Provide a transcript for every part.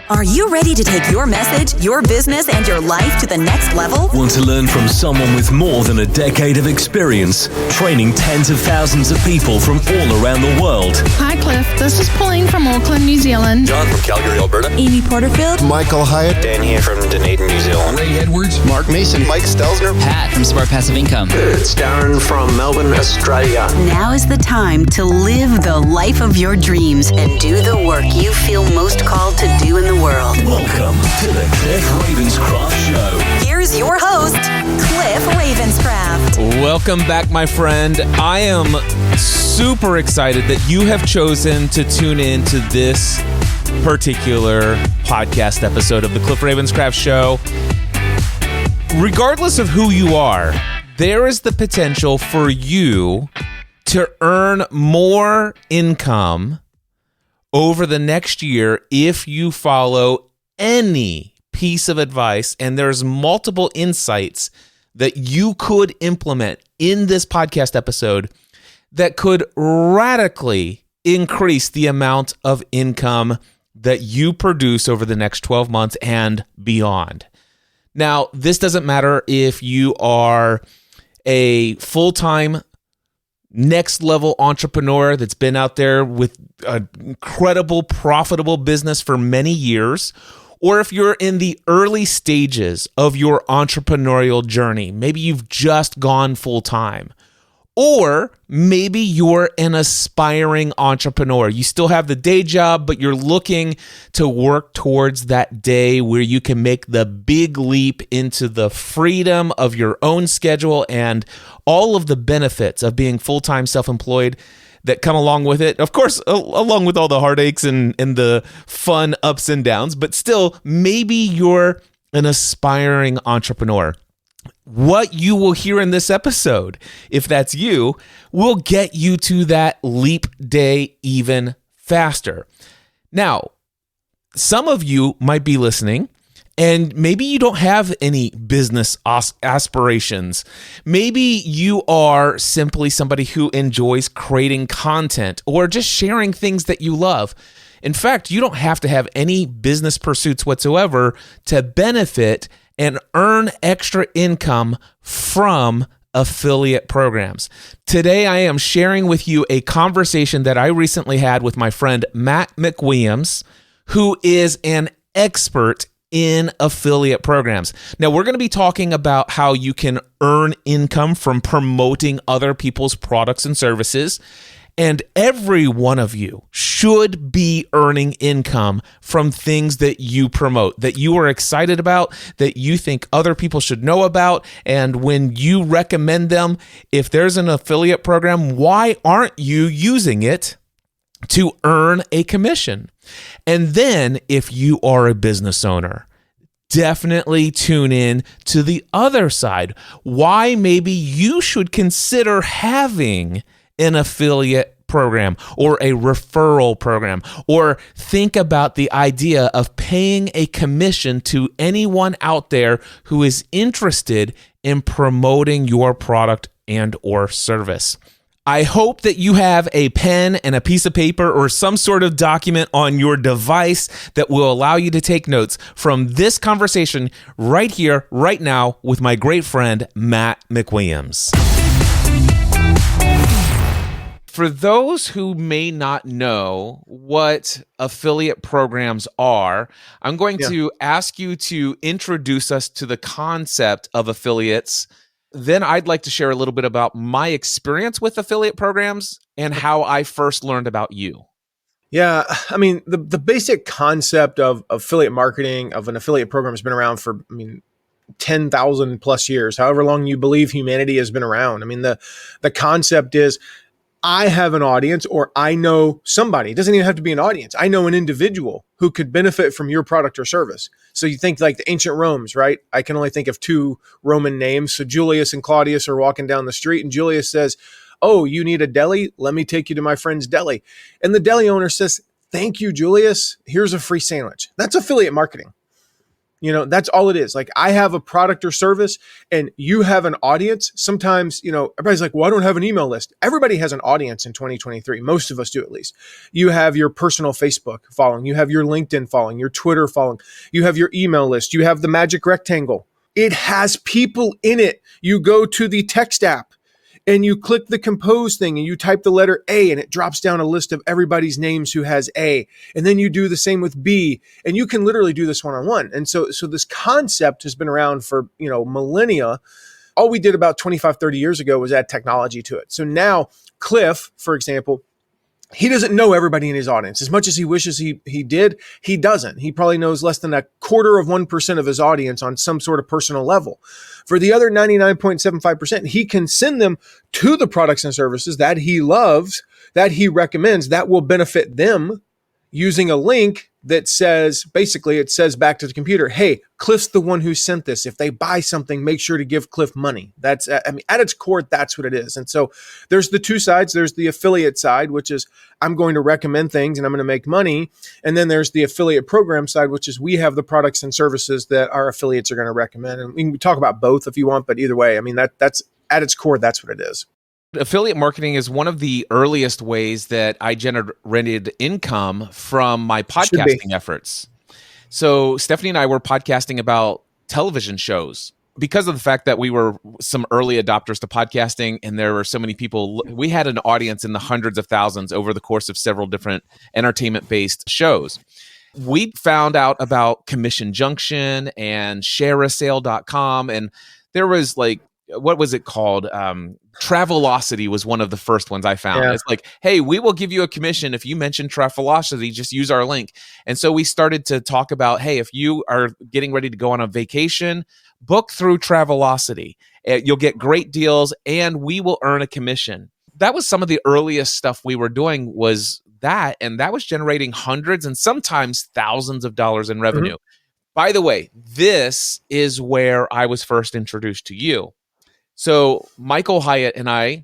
Are you ready to take your message, your business, and your life to the next level? Want to learn from someone with more than a decade of experience, training tens of thousands of people from all around the world? Hi, Cliff. This is Pauline from Auckland, New Zealand. John from Calgary, Alberta. Amy Porterfield. Michael Hyatt. Dan here from Dunedin, New Zealand. Ray Edwards. Mark Mason. Mike Stelzner. Pat from Smart Passive Income. It's Darren from Melbourne, Australia. Now is the time to live the life of your dreams and do the work you feel most called to do in the world. Welcome to the Cliff Ravenscraft Show. Here's your host, Cliff Ravenscraft. Welcome back, my friend. I am super excited that you have chosen to tune in to this particular podcast episode of the Cliff Ravenscraft Show. Regardless of who you are, there is the potential for you to earn more income over the next year if you follow any piece of advice, and there's multiple insights that you could implement in this podcast episode that could radically increase the amount of income that you produce over the next 12 months and beyond. Now, this doesn't matter if you are a full-time next level entrepreneur that's been out there with an incredible, profitable business for many years, or if you're in the early stages of your entrepreneurial journey. Maybe you've just gone full time, or maybe you're an aspiring entrepreneur. You still have the day job, but you're looking to work towards that day where you can make the big leap into the freedom of your own schedule and all of the benefits of being full-time self-employed that come along with it. Of course, along with all the heartaches and the fun ups and downs, but still, maybe you're an aspiring entrepreneur. What you will hear in this episode, if that's you, will get you to that leap day even faster. Now, some of you might be listening, and maybe you don't have any business aspirations. Maybe you are simply somebody who enjoys creating content or just sharing things that you love. In fact, you don't have to have any business pursuits whatsoever to benefit and earn extra income from affiliate programs. Today, I am sharing with you a conversation that I recently had with my friend Matt McWilliams, who is an expert in affiliate programs. Now, we're going to be talking about how you can earn income from promoting other people's products and services. And every one of you should be earning income from things that you promote, that you are excited about, that you think other people should know about. And when you recommend them, if there's an affiliate program, why aren't you using it to earn a commission? And then if you are a business owner, definitely tune in to the other side. Why maybe you should consider having an affiliate program or a referral program, or think about the idea of paying a commission to anyone out there who is interested in promoting your product and or service. I hope that you have a pen and a piece of paper or some sort of document on your device that will allow you to take notes from this conversation right here, right now, with my great friend, Matt McWilliams. For those who may not know what affiliate programs are, I'm going to ask you to introduce us to the concept of affiliates. Then I'd like to share a little bit about my experience with affiliate programs and how I first learned about you. Yeah, I mean, the basic concept of affiliate marketing, of an affiliate program has been around for, 10,000 plus years, however long you believe humanity has been around. I mean, the concept is, I have an audience, or I know somebody. It doesn't even have to be an audience. I know an individual who could benefit from your product or service. So you think like the ancient Romans, right? I can only think of two Roman names. So Julius and Claudius are walking down the street, and Julius says, "Oh, you need a deli? Let me take you to my friend's deli." And the deli owner says, "Thank you, Julius. Here's a free sandwich." That's affiliate marketing. That's all it is. Like, I have a product or service and you have an audience. Sometimes, everybody's like, well, I don't have an email list. Everybody has an audience in 2023. Most of us do, at least. You have your personal Facebook following. You have your LinkedIn following, your Twitter following. You have your email list. You have the magic rectangle. It has people in it. You go to the text app and you click the compose thing and you type the letter A and it drops down a list of everybody's names who has A. And then you do the same with B, and you can literally do this one-on-one. And so this concept has been around for, millennia. All we did about 25, 30 years ago was add technology to it. So now Cliff, for example, he doesn't know everybody in his audience. As much as he wishes he did, he doesn't. He probably knows less than 1/4% of his audience on some sort of personal level. For the other 99.75%, he can send them to the products and services that he loves, that he recommends, that will benefit them, using a link that says, basically it says back to the computer, hey, Cliff's the one who sent this. If they buy something, make sure to give Cliff money. That's, at its core, that's what it is. And so there's the two sides. There's the affiliate side, which is I'm going to recommend things and I'm going to make money. And then there's the affiliate program side, which is we have the products and services that our affiliates are going to recommend. And we can talk about both if you want, but either way, that's at its core, that's what it is. Affiliate marketing is one of the earliest ways that I generated income from my podcasting efforts. So Stephanie and I were podcasting about television shows because of the fact that we were some early adopters to podcasting, and there were so many people. We had an audience in the hundreds of thousands over the course of several different entertainment-based shows. We found out about Commission Junction and ShareASale.com, and there was what was it called? Travelocity was one of the first ones I found. Yeah. It's like, hey, we will give you a commission if you mention Travelocity, just use our link. And so we started to talk about, hey, if you are getting ready to go on a vacation, book through Travelocity. You'll get great deals and we will earn a commission. That was some of the earliest stuff we were doing was that, and that was generating hundreds and sometimes thousands of dollars in revenue. Mm-hmm. By the way, this is where I was first introduced to you. So Michael Hyatt and I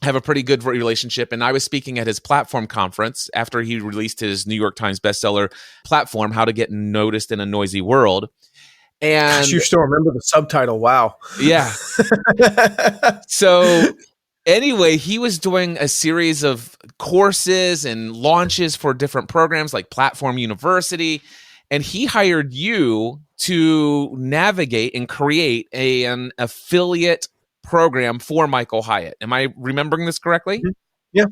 have a pretty good relationship, and I was speaking at his platform conference after he released his New York Times bestseller platform, How to Get Noticed in a Noisy World. And gosh, you still remember the subtitle. Wow. Yeah. So anyway, he was doing a series of courses and launches for different programs like Platform University, and he hired you to navigate and create an affiliate program for Michael Hyatt. Am I remembering this correctly? Mm-hmm. Yeah.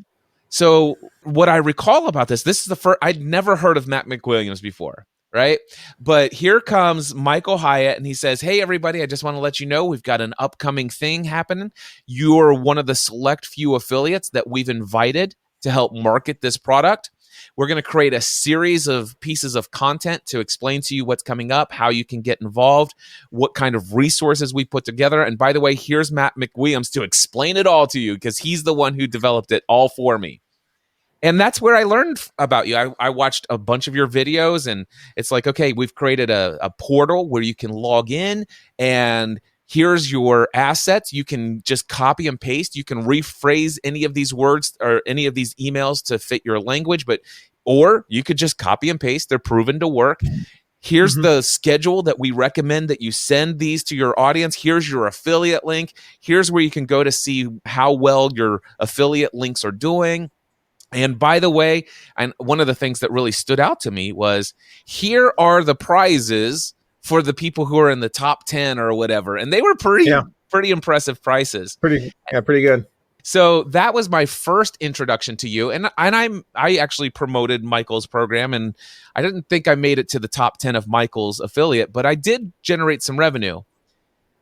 So what I recall about this is the first, I'd never heard of Matt McWilliams before, right? But here comes Michael Hyatt and he says, hey, everybody, I just want to let you know we've got an upcoming thing happening. You're one of the select few affiliates that we've invited to help market this product. We're going to create a series of pieces of content to explain to you what's coming up, how you can get involved, what kind of resources we put together. And by the way, here's Matt McWilliams to explain it all to you because he's the one who developed it all for me. And that's where I learned about you. I watched a bunch of your videos and it's like, okay, we've created a portal where you can log in and here's your assets. You can just copy and paste. You can rephrase any of these words or any of these emails to fit your language, or you could just copy and paste. They're proven to work. Here's the schedule that we recommend that you send these to your audience. Here's your affiliate link. Here's where you can go to see how well your affiliate links are doing. And by the way, and one of the things that really stood out to me was here are the prizes for the people who are in the top 10 or whatever. And they were pretty impressive prices. Pretty good. So that was my first introduction to you. And I actually promoted Michael's program, and I didn't think I made it to the top 10 of Michael's affiliate, but I did generate some revenue.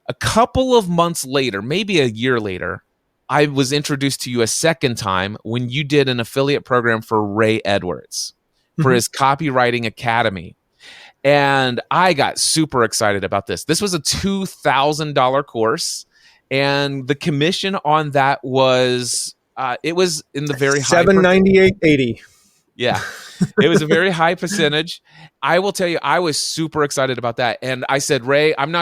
A couple of months later, maybe a year later, I was introduced to you a second time when you did an affiliate program for Ray Edwards for his Copywriting Academy. And I got super excited about this. This was a $2,000 course, and the commission on that was it was in the very high $798.80. Yeah, it was a very high percentage. I will tell you, I was super excited about that, and I said, Ray, I'm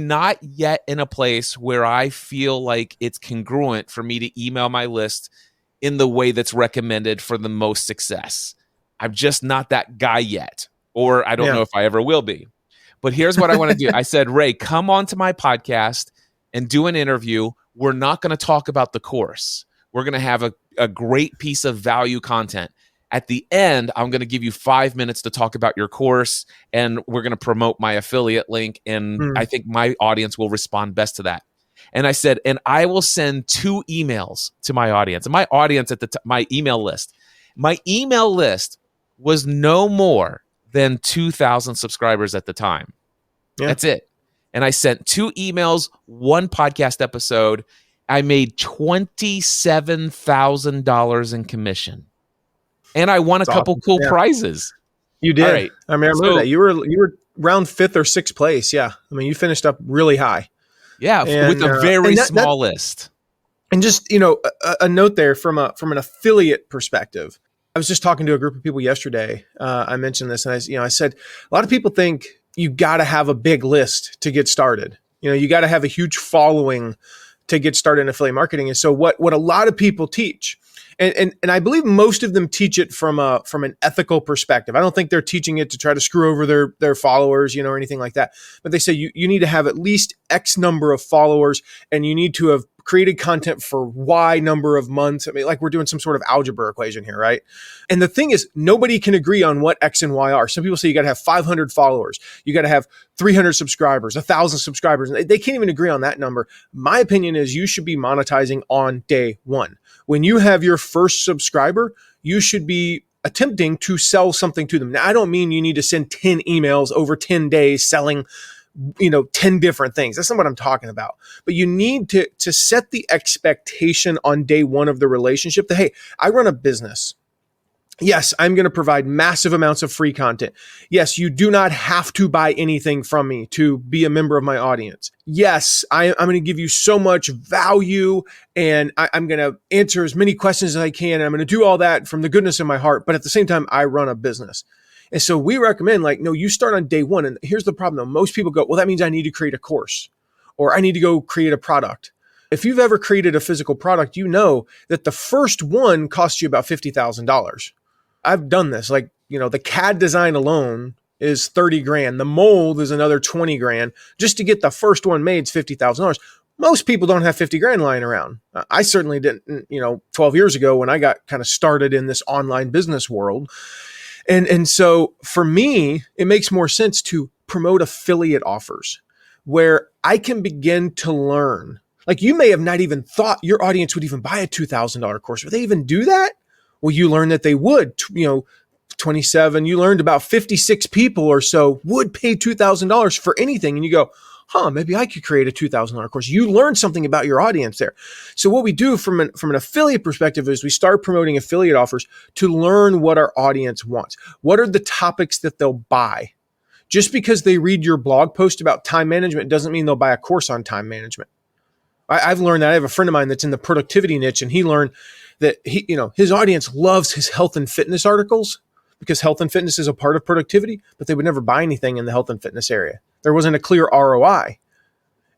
not yet in a place where I feel like it's congruent for me to email my list in the way that's recommended for the most success. I'm just not that guy yet. Or I don't know if I ever will be. But here's what I want to do. I said, Ray, come on to my podcast and do an interview. We're not going to talk about the course. We're going to have a great piece of value content. At the end, I'm going to give you 5 minutes to talk about your course, and we're going to promote my affiliate link. And I think my audience will respond best to that. And I said, and I will send 2 emails to my audience. And my audience at my email list was no more than 2,000 subscribers at the time. Yeah. That's it. And I sent 2 emails, 1 podcast episode. I made $27,000 in commission. And I won a couple cool prizes. You did. Right. I mean, I remember that. You were around 5th or 6th place. Yeah. I mean, you finished up really high. Yeah, with a very small list. And just, a note there from an affiliate perspective. I was just talking to a group of people yesterday. I mentioned this, and I said, a lot of people think you got to have a big list to get started. You got to have a huge following to get started in affiliate marketing. And so what a lot of people teach, and I believe most of them teach it from an ethical perspective. I don't think they're teaching it to try to screw over their followers, or anything like that. But they say you need to have at least X number of followers, and you need to have created content for Y number of months. I mean, like we're doing some sort of algebra equation here, right? And the thing is, nobody can agree on what X and Y are. Some people say you got to have 500 followers. You got to have 300 subscribers, 1,000 subscribers. And they can't even agree on that number. My opinion is you should be monetizing on day 1. When you have your first subscriber, you should be attempting to sell something to them. Now, I don't mean you need to send 10 emails over 10 days selling 10 different things. That's not what I'm talking about. But you need to set the expectation on day 1 of the relationship that, hey, I run a business. Yes, I'm going to provide massive amounts of free content. Yes, you do not have to buy anything from me to be a member of my audience. Yes, I'm going to give you so much value, and I'm going to answer as many questions as I can. And I'm going to do all that from the goodness of my heart. But at the same time, I run a business. And so we recommend, no, you start on day 1. And here's the problem, though. Most people go, well, that means I need to create a course, or I need to go create a product. If you've ever created a physical product, you know that the first one costs you about $50,000. I've done this. The CAD design alone is $30,000. The mold is another $20,000. Just to get the first one made is $50,000. Most people don't have $50,000 lying around. I certainly didn't, 12 years ago when I got kind of started in this online business world. And so for me, it makes more sense to promote affiliate offers where I can begin to learn. You may have not even thought your audience would even buy a $2,000 course. Would they even do that? Well, you learned that they would. 27, you learned about 56 people or so would pay $2,000 for anything. And you go, maybe I could create a $2,000 course. You learned something about your audience there. So what we do from an affiliate perspective is we start promoting affiliate offers to learn what our audience wants. What are the topics that they'll buy? Just because they read your blog post about time management doesn't mean they'll buy a course on time management. I've learned that. I have a friend of mine that's in the productivity niche, and he learned that his audience loves his health and fitness articles because health and fitness is a part of productivity, but they would never buy anything in the health and fitness area. There wasn't a clear ROI.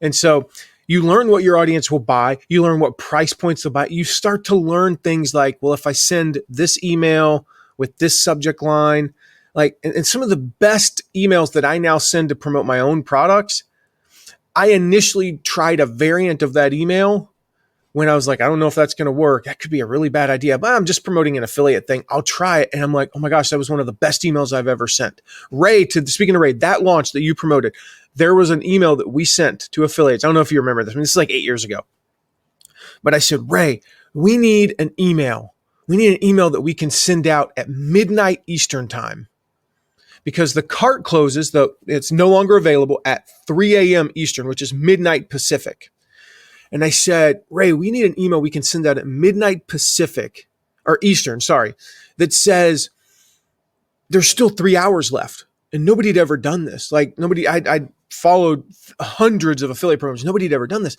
And so you learn what your audience will buy. You learn what price points they'll buy. You start to learn things like, well, if I send this email with this subject line, and some of the best emails that I now send to promote my own products, I initially tried a variant of that email when I was like, I don't know if that's going to work. That could be a really bad idea, but I'm just promoting an affiliate thing. I'll try it. And I'm like, oh my gosh, that was one of the best emails I've ever sent. Speaking of Ray, that launch that you promoted, there was an email that we sent to affiliates. I don't know if you remember this. This is 8 years ago. But I said, Ray, we need an email. We need an email that we can send out at midnight Eastern time. Because the cart closes, it's no longer available at 3 a.m. Eastern, which is midnight Pacific. And I said, Ray, we need an email we can send out at midnight Pacific, or Eastern, that says there's still 3 hours left. And nobody had ever done this. I followed hundreds of affiliate programs. Nobody had ever done this.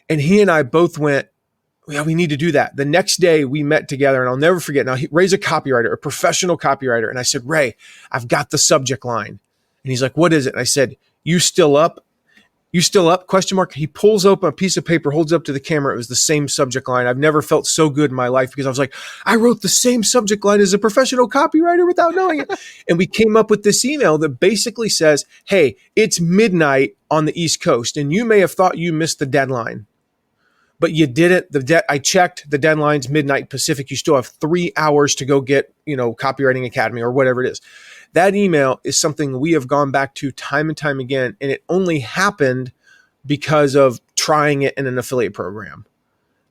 And he and I both went, yeah, we need to do that. The next day we met together, and I'll never forget. Now, Ray's a copywriter, a professional copywriter. And I said, Ray, I've got the subject line. And he's like, what is it? And I said, you still up? You still up? Question mark. He pulls open a piece of paper, holds up to the camera. It was the same subject line. I've never felt so good in my life because I was like, I wrote the same subject line as a professional copywriter without knowing it. And we came up with this email that basically says, hey, it's midnight on the East Coast, and you may have thought you missed the deadline, but you didn't. I checked, the deadline's midnight Pacific. You still have 3 hours to go get, Copywriting Academy or whatever it is. That email is something we have gone back to time and time again, and it only happened because of trying it in an affiliate program.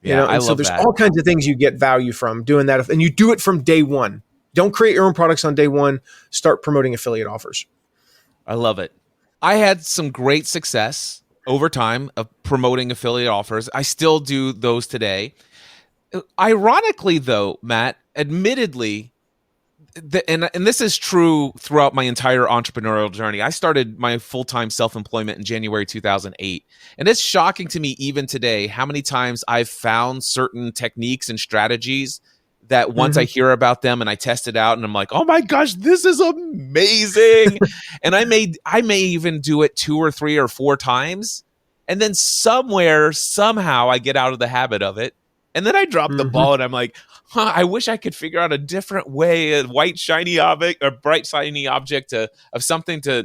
So there's all kinds of things you get value from doing that, and you do it from day one. Don't create your own products on day one. Start promoting affiliate offers. I love it. I had some great success over time of promoting affiliate offers. I still do those today. Ironically, though, Matt, admittedly, and this is true throughout my entire entrepreneurial journey. I started my full-time self-employment in January 2008. And it's shocking to me even today how many times I've found certain techniques and strategies that once I hear about them and I test it out and I'm like, oh my gosh, this is amazing. And I may even do it 2 or 3 or 4 times. And then somehow I get out of the habit of it. And then I drop the ball and I'm like, I wish I could figure out a different way, a white shiny object or bright shiny object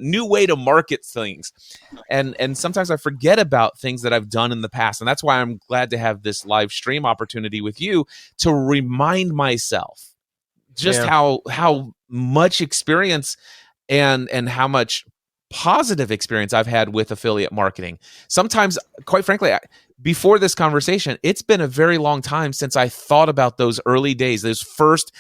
new way to market things. And sometimes I forget about things that I've done in the past. And that's why I'm glad to have this live stream opportunity with you to remind myself just how much experience and how much positive experience I've had with affiliate marketing. Sometimes, quite frankly, before this conversation, it's been a very long time since I thought about those early days, those first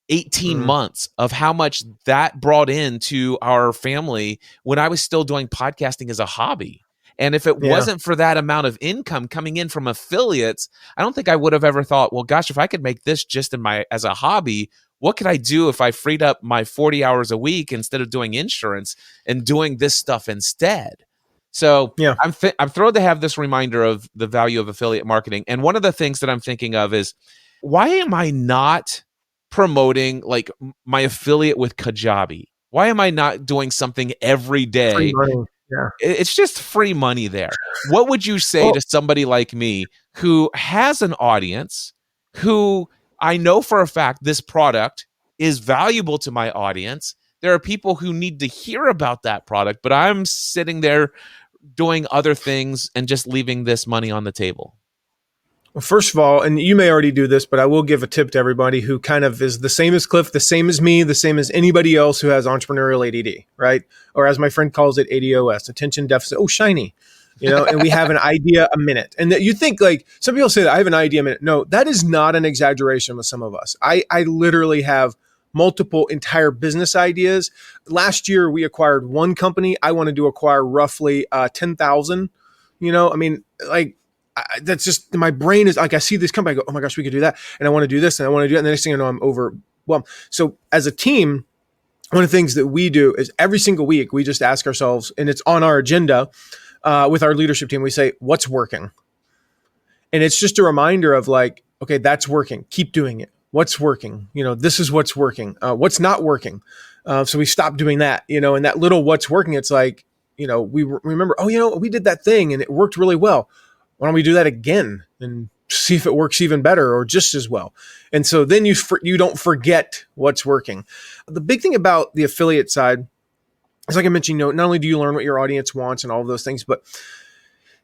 18 months of how much that brought into our family when I was still doing podcasting as a hobby. And if it wasn't for that amount of income coming in from affiliates, I don't think I would have ever thought, well, gosh, if I could make this just as a hobby, what could I do if I freed up my 40 hours a week instead of doing insurance and doing this stuff instead? So I'm thrilled to have this reminder of the value of affiliate marketing. And one of the things that I'm thinking of is, why am I not promoting like my affiliate with Kajabi? Why am I not doing something every day? Free money. Yeah. It's just free money there. What would you say to somebody like me who has an audience, who I know for a fact this product is valuable to my audience? There are people who need to hear about that product, but I'm sitting there doing other things and just leaving this money on the table. Well, first of all, and you may already do this, but I will give a tip to everybody who kind of is the same as Cliff, the same as me, the same as anybody else who has entrepreneurial ADD, right? Or as my friend calls it, ADOS, attention deficit. Oh, shiny. And we have an idea a minute. And that you think, like, some people say that I have an idea a minute. No, that is not an exaggeration with some of us. I literally have multiple entire business ideas. Last year, we acquired one company. I wanted to acquire roughly 10,000. That's just, my brain is like, I see this company, I go, oh my gosh, we could do that. And I want to do this and I want to do that. And the next thing I know, I'm overwhelmed. So as a team, one of the things that we do is every single week, we just ask ourselves, and it's on our agenda with our leadership team, we say, what's working? And it's just a reminder of like, okay, that's working. Keep doing it. What's working? This is what's working. What's not working? So we stop doing that, and that little what's working, it's like, we remember, we did that thing and it worked really well. Why don't we do that again and see if it works even better or just as well? And so then you don't forget what's working. The big thing about the affiliate side is, like I mentioned, not only do you learn what your audience wants and all of those things, but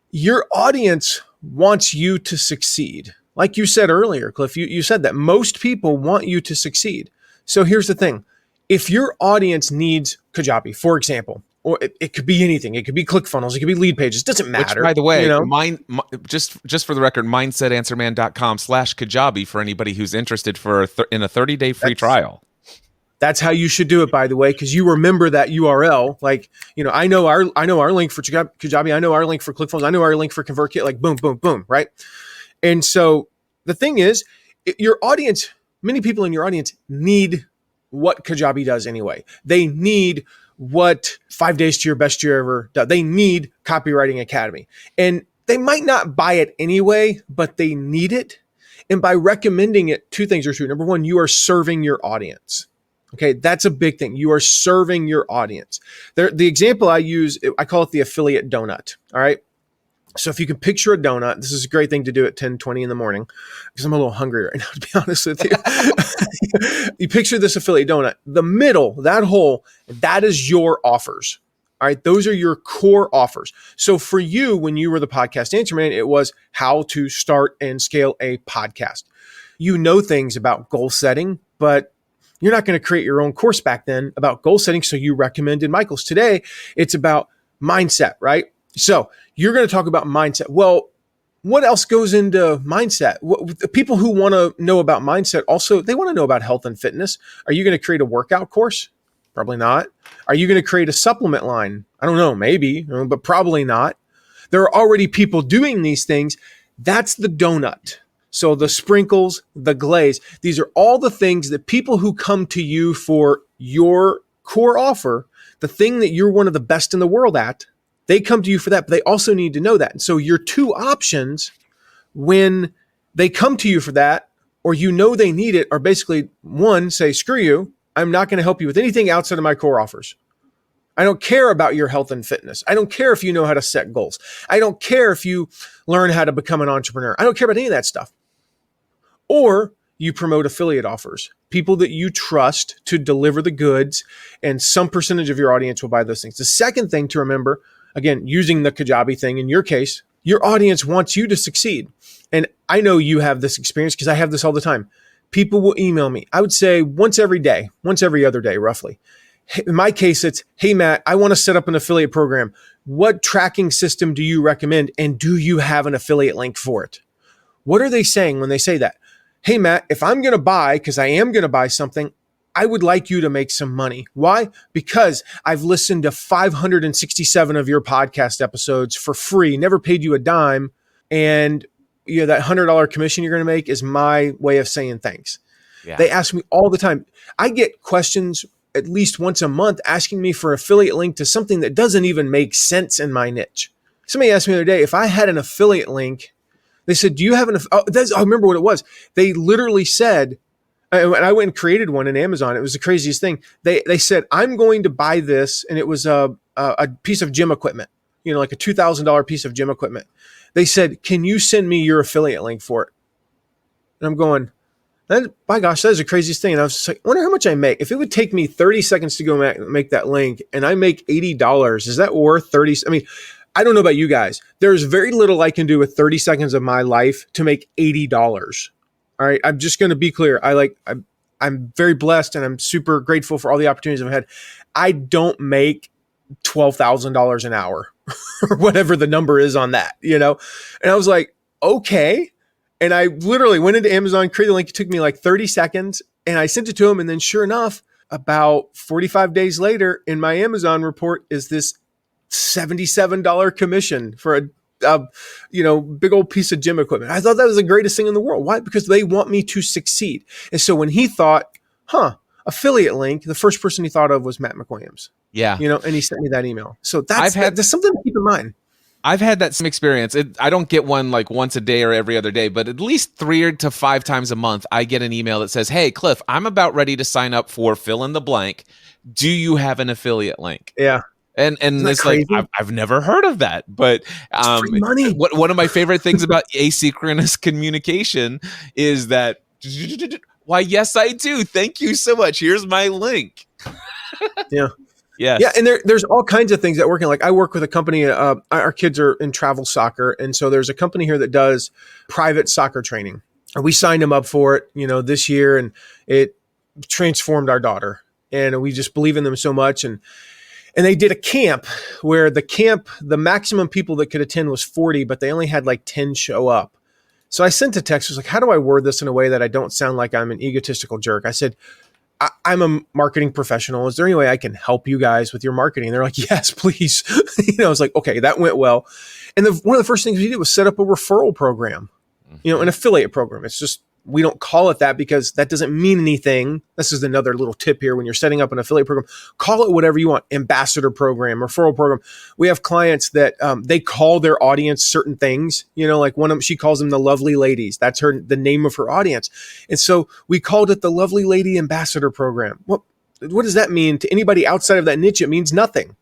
your audience wants you to succeed. Like you said earlier, Cliff, you said that most people want you to succeed. So here's the thing. If your audience needs Kajabi, for example, or it could be anything. It could be ClickFunnels. It could be lead pages. It doesn't matter. Which, by the way, just for the record, mindsetanswerman.com/Kajabi for anybody who's interested in a 30-day free trial. That's how you should do it, by the way, because you remember that URL. Like, I know our link for Kajabi. I know our link for ClickFunnels. I know our link for ConvertKit. Like, boom, boom, boom, right? And so the thing is, your audience, many people in your audience need what Kajabi does anyway. They need what 5 days to your best year ever does. They need Copywriting Academy. And they might not buy it anyway, but they need it. And by recommending it, 2 things are true. Number 1, you are serving your audience. Okay, that's a big thing. You are serving your audience. The example I use, I call it the affiliate donut. All right. So if you can picture a donut, this is a great thing to do at 10:20 in the morning because I'm a little hungry right now, to be honest with you. You picture this affiliate donut. The middle, that hole, that is your offers. All right. Those are your core offers. So for you, when you were the podcast answer man, it was how to start and scale a podcast. You know things about goal setting, but you're not going to create your own course back then about goal setting. So you recommended Michael's. Today, it's about mindset, right? So you're going to talk about mindset. Well, what else goes into mindset? The people who want to know about mindset also, they want to know about health and fitness. Are you going to create a workout course? Probably not. Are you going to create a supplement line? I don't know, maybe, but probably not. There are already people doing these things. That's the donut. So the sprinkles, the glaze, these are all the things that people who come to you for your core offer, the thing that you're one of the best in the world at, they come to you for that, but they also need to know that. And so your two options when they come to you for that, or you know they need it, are basically one, say, screw you. I'm not going to help you with anything outside of my core offers. I don't care about your health and fitness. I don't care if you know how to set goals. I don't care if you learn how to become an entrepreneur. I don't care about any of that stuff. Or you promote affiliate offers, people that you trust to deliver the goods, and some percentage of your audience will buy those things. The second thing to remember, again, using the Kajabi thing in your case, your audience wants you to succeed. And I know you have this experience because I have this all the time. People will email me. I would say once every other day, roughly. In my case, it's, hey, Matt, I want to set up an affiliate program. What tracking system do you recommend? And do you have an affiliate link for it? What are they saying when they say that? Hey, Matt, if I'm going to buy, because I am going to buy something, I would like you to make some money. Why? Because I've listened to 567 of your podcast episodes for free, never paid you a dime. And that $100 commission you're going to make is my way of saying thanks. Yeah. They ask me all the time. I get questions at least once a month asking me for an affiliate link to something that doesn't even make sense in my niche. Somebody asked me the other day, if I had an affiliate link, they said, do you have I remember what it was. They literally said, and I went and created one in Amazon. It was the craziest thing. They said, I'm going to buy this. And it was a piece of gym equipment, like a $2,000 piece of gym equipment. They said, can you send me your affiliate link for it? And I'm going, by gosh, that is the craziest thing. And I was just like, I wonder how much I make. If it would take me 30 seconds to go make that link and I make $80, is that worth 30? I mean, I don't know about you guys. There's very little I can do with 30 seconds of my life to make $80. All right. I'm just going to be clear. I'm very blessed and I'm super grateful for all the opportunities I've had. I don't make $12,000 an hour or whatever the number is on that, And I was like, okay. And I literally went into Amazon, created the link. It took me like 30 seconds and I sent it to him. And then sure enough, about 45 days later in my Amazon report is this $77 commission for a big old piece of gym equipment. I thought that was the greatest thing in the world. Why? Because they want me to succeed. And so when he thought, affiliate link, the first person he thought of was Matt McWilliams. Yeah. And he sent me that email. So that's something to keep in mind. I've had that same experience. I don't get one like once a day or every other day, but at least 3 to 5 times a month, I get an email that says, hey, Cliff, I'm about ready to sign up for fill in the blank. Do you have an affiliate link? Yeah. And it's crazy? Like, I've never heard of that, but free money. One of my favorite things about asynchronous communication is that, why, yes, I do. Thank you so much. Here's my link. Yeah. Yes. Yeah. And there's all kinds of things that work in. Like I work with a company, our kids are in travel soccer. And so there's a company here that does private soccer training. And we signed them up for it, this year, and it transformed our daughter. And we just believe in them so much. And they did a camp where the maximum people that could attend was 40, but they only had like 10 show up. So I sent a text. I was like, how do I word this in a way that I don't sound like I'm an egotistical jerk? I said, I'm a marketing professional. Is there any way I can help you guys with your marketing? They're like, yes, please. I was like, okay, that went well. And one of the first things we did was set up a referral program, an affiliate program. It's just, we don't call it that because that doesn't mean anything. This is another little tip here. When you're setting up an affiliate program, call it whatever you want. Ambassador program, referral program. We have clients that they call their audience certain things, like one of them, she calls them the lovely ladies. That's the name of her audience. And so we called it the Lovely Lady Ambassador Program. Well, what does that mean to anybody outside of that niche? It means nothing,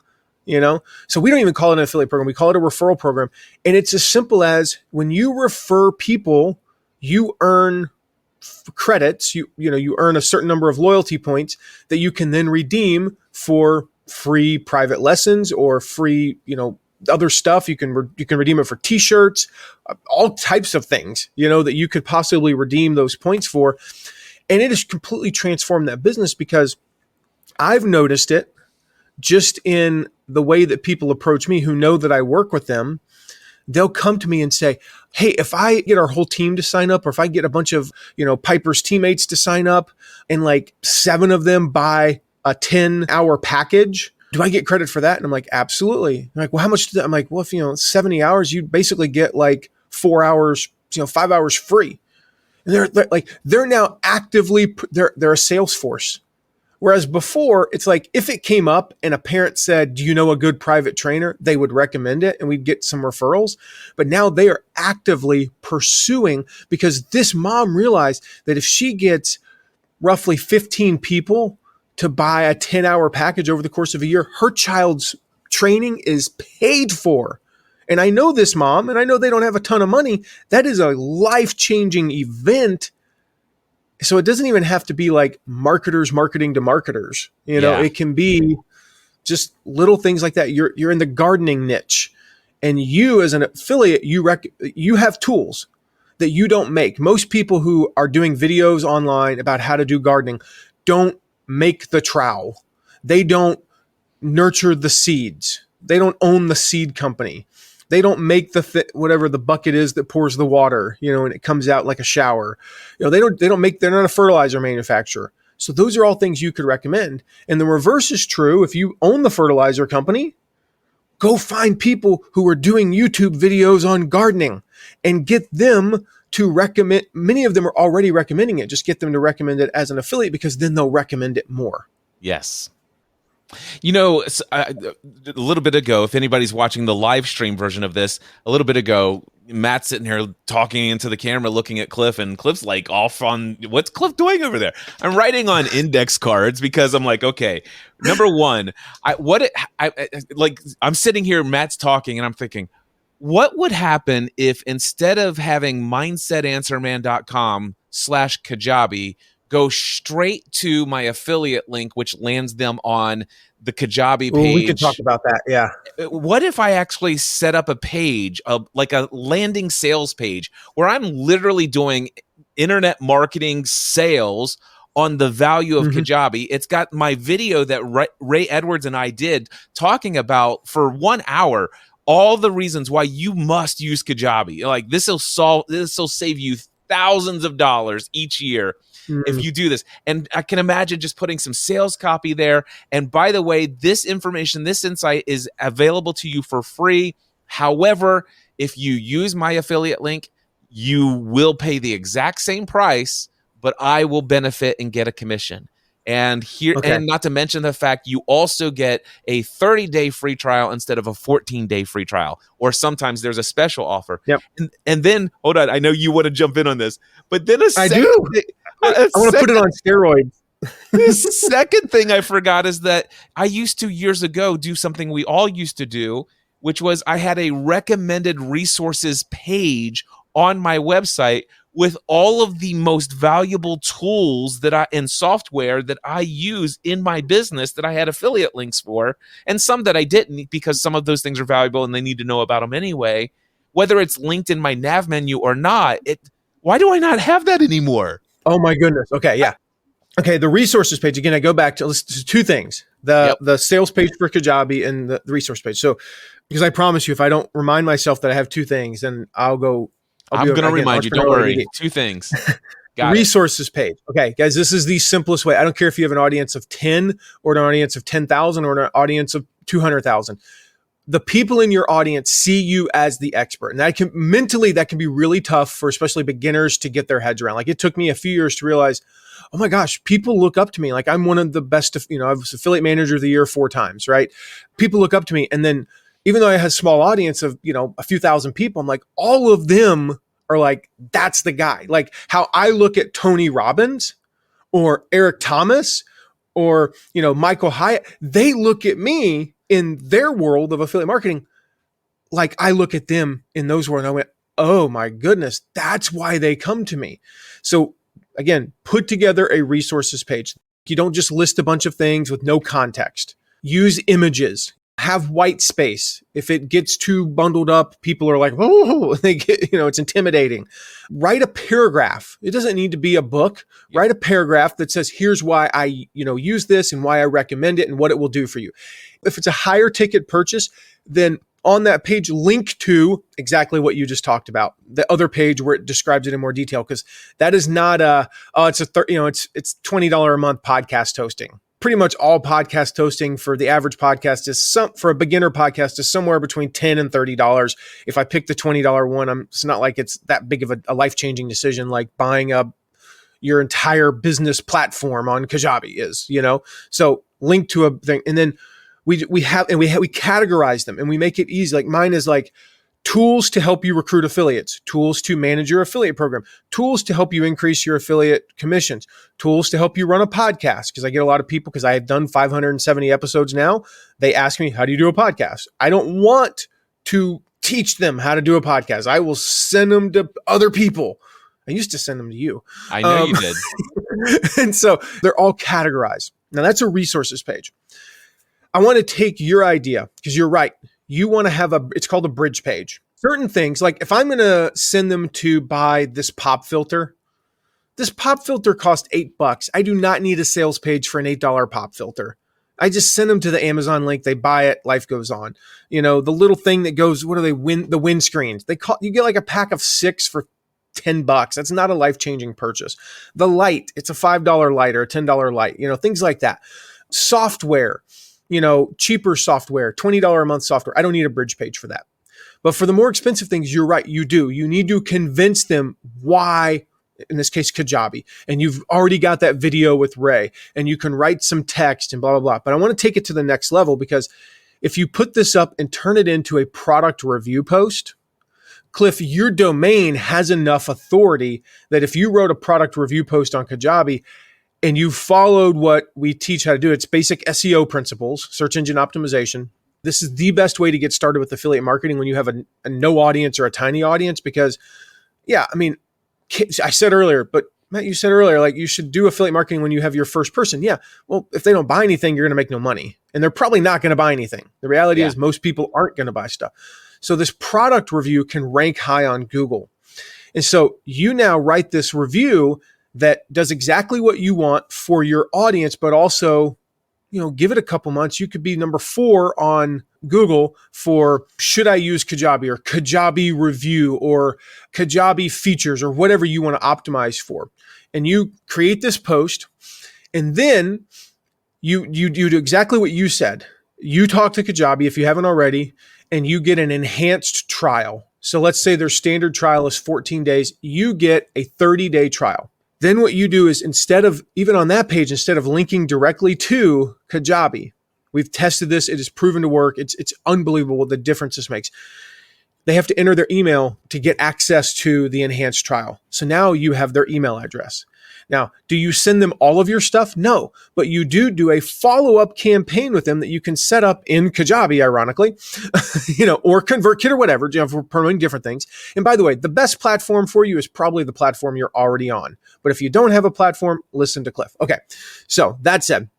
So we don't even call it an affiliate program. We call it a referral program. And it's as simple as when you refer people, you earn credits, you earn a certain number of loyalty points that you can then redeem for free private lessons or free, other stuff. You can redeem it for t-shirts, all types of things, that you could possibly redeem those points for. And it has completely transformed that business because I've noticed it just in the way that people approach me who know that I work with them. They'll come to me and say, hey, if I get our whole team to sign up, or if I get a bunch of, Piper's teammates to sign up and like 7 of them buy a 10-hour package, do I get credit for that? And I'm like, absolutely. I'm like, well, how much? I'm like, well, if 70 hours, you basically get like 4 hours, 5 hours free. And they're now actively, they're a sales force. Whereas before, it's like if it came up and a parent said, do you know a good private trainer? They would recommend it and we'd get some referrals. But now they are actively pursuing, because this mom realized that if she gets roughly 15 people to buy a 10-hour package over the course of a year, her child's training is paid for. And I know this mom, and I know they don't have a ton of money. That is a life-changing event. So it doesn't even have to be like marketers marketing to marketers. It can be just little things like that. You're in the gardening niche, and you as an affiliate, you have tools that you don't make. Most people who are doing videos online about how to do gardening don't make the trowel. They don't nurture the seeds. They don't own the seed company. They don't make whatever the bucket is that pours the water, and it comes out like a shower. They're not a fertilizer manufacturer. So those are all things you could recommend. And the reverse is true. If you own the fertilizer company, go find people who are doing YouTube videos on gardening and get them to recommend. Many of them are already recommending it. Just get them to recommend it as an affiliate, because then they'll recommend it more. Yes. A little bit ago, if anybody's watching the live stream version of this, a little bit ago, Matt's sitting here talking into the camera, looking at Cliff, and Cliff's like off on, what's Cliff doing over there? I'm writing on index cards because I'm like, okay, number one, I'm sitting here, Matt's talking, and I'm thinking, what would happen if instead of having mindsetanswerman.com/Kajabi go straight to my affiliate link, which lands them on the Kajabi page? Well, we could talk about that. Yeah. What if I actually set up a page, like a landing sales page, where I'm literally doing internet marketing sales on the value of Kajabi? It's got my video that Ray Edwards and I did talking about for 1 hour all the reasons why you must use Kajabi. Like this will save you thousands of dollars each year if you do this. And I can imagine just putting some sales copy there. And by the way, this information, this insight is available to you for free. However, if you use my affiliate link, you will pay the exact same price, but I will benefit and get a commission. And and not to mention the fact you also get a 30-day free trial instead of a 14-day free trial, or sometimes there's a special offer. Yep. And then, hold on, I know you want to jump in on this, but then I want to put it on steroids. The second thing I forgot is that I used to years ago do something we all used to do, which was I had a recommended resources page on my website with all of the most valuable tools and software that I use in my business that I had affiliate links for, and some that I didn't, because some of those things are valuable and they need to know about them anyway. Whether it's linked in my nav menu or not, why do I not have that anymore? Oh my goodness. Okay, yeah. Okay, the resources page, again, I go back to two things. The sales page for Kajabi and the resource page. So, because I promise you, if I don't remind myself that I have two things, then I'm going to remind you. Don't worry. Two things. Resources page. Okay, guys, this is the simplest way. I don't care if you have an audience of 10 or an audience of 10,000 or an audience of 200,000. The people in your audience see you as the expert. And that can be really tough for especially beginners to get their heads around. Like it took me a few years to realize, oh my gosh, people look up to me. Like I'm one of the best, I was affiliate manager of the year 4 times, right? People look up to me. And then even though I had a small audience of, a few thousand people, I'm like, all of them are like, that's the guy. Like how I look at Tony Robbins or Eric Thomas or, Michael Hyatt, they look at me in their world of affiliate marketing like I look at them in those worlds. And I went, oh my goodness, that's why they come to me. So again, put together a resources page. You don't just list a bunch of things with no context. Use images. Have white space. If it gets too bundled up, people are like, oh, they get, it's intimidating. Write a paragraph. It doesn't need to be a book. Write a paragraph that says, here's why I, use this and why I recommend it and what it will do for you. If it's a higher ticket purchase, then on that page, link to exactly what you just talked about, the other page where it describes it in more detail, because that is not it's $20 a month podcast hosting. Pretty much all podcast hosting for the average podcast for a beginner podcast is somewhere between $10 and $30. If I pick the $20 one, it's not like it's that big of a life-changing decision like buying your entire business platform on Kajabi is, So link to a thing, and then we categorize them and we make it easy. Like mine is like tools to help you recruit affiliates, tools to manage your affiliate program, tools to help you increase your affiliate commissions, tools to help you run a podcast. Because I get a lot of people, because I have done 570 episodes now, they ask me, how do you do a podcast? I don't want to teach them how to do a podcast. I will send them to other people. I used to send them to you. I know you did. And so they're all categorized. Now that's a resources page. I want to take your idea, because you're right. You want to have it's called a bridge page. Certain things, like if I'm going to send them to buy this pop filter costs $8. I do not need a sales page for an $8 pop filter. I just send them to the Amazon link. They buy it. Life goes on. The little thing that goes, what do they win? The windscreens. You get like a pack of 6 for $10. That's not a life-changing purchase. The light, it's a $5 light or a $10 light, things like that. Software. Cheaper software, $20 a month software. I don't need a bridge page for that. But for the more expensive things, you're right, you do. You need to convince them why, in this case, Kajabi. And you've already got that video with Ray, and you can write some text and blah, blah, blah. But I want to take it to the next level, because if you put this up and turn it into a product review post, Cliff, your domain has enough authority that if you wrote a product review post on Kajabi, and you followed what we teach how to do, it's basic SEO principles, search engine optimization. This is the best way to get started with affiliate marketing when you have a no audience or a tiny audience, because, I said earlier, but Matt, you said earlier, like you should do affiliate marketing when you have your first person. Yeah. Well, if they don't buy anything, you're going to make no money, and they're probably not going to buy anything. The reality is most people aren't going to buy stuff. So this product review can rank high on Google. And so you now write this review that does exactly what you want for your audience, but also, give it a couple months. You could be number 4 on Google for should I use Kajabi, or Kajabi review, or Kajabi features, or whatever you want to optimize for. And you create this post, and then you do exactly what you said. You talk to Kajabi if you haven't already, and you get an enhanced trial. So let's say their standard trial is 14 days. You get a 30-day trial. Then what you do is, instead of linking directly to Kajabi, we've tested this. It is proven to work. It's unbelievable the difference this makes. They have to enter their email to get access to the enhanced trial. So now you have their email address. Now, do you send them all of your stuff? No, but you do a follow-up campaign with them that you can set up in Kajabi, ironically, or ConvertKit or whatever, for promoting different things. And by the way, the best platform for you is probably the platform you're already on. But if you don't have a platform, listen to Cliff. Okay, so that said,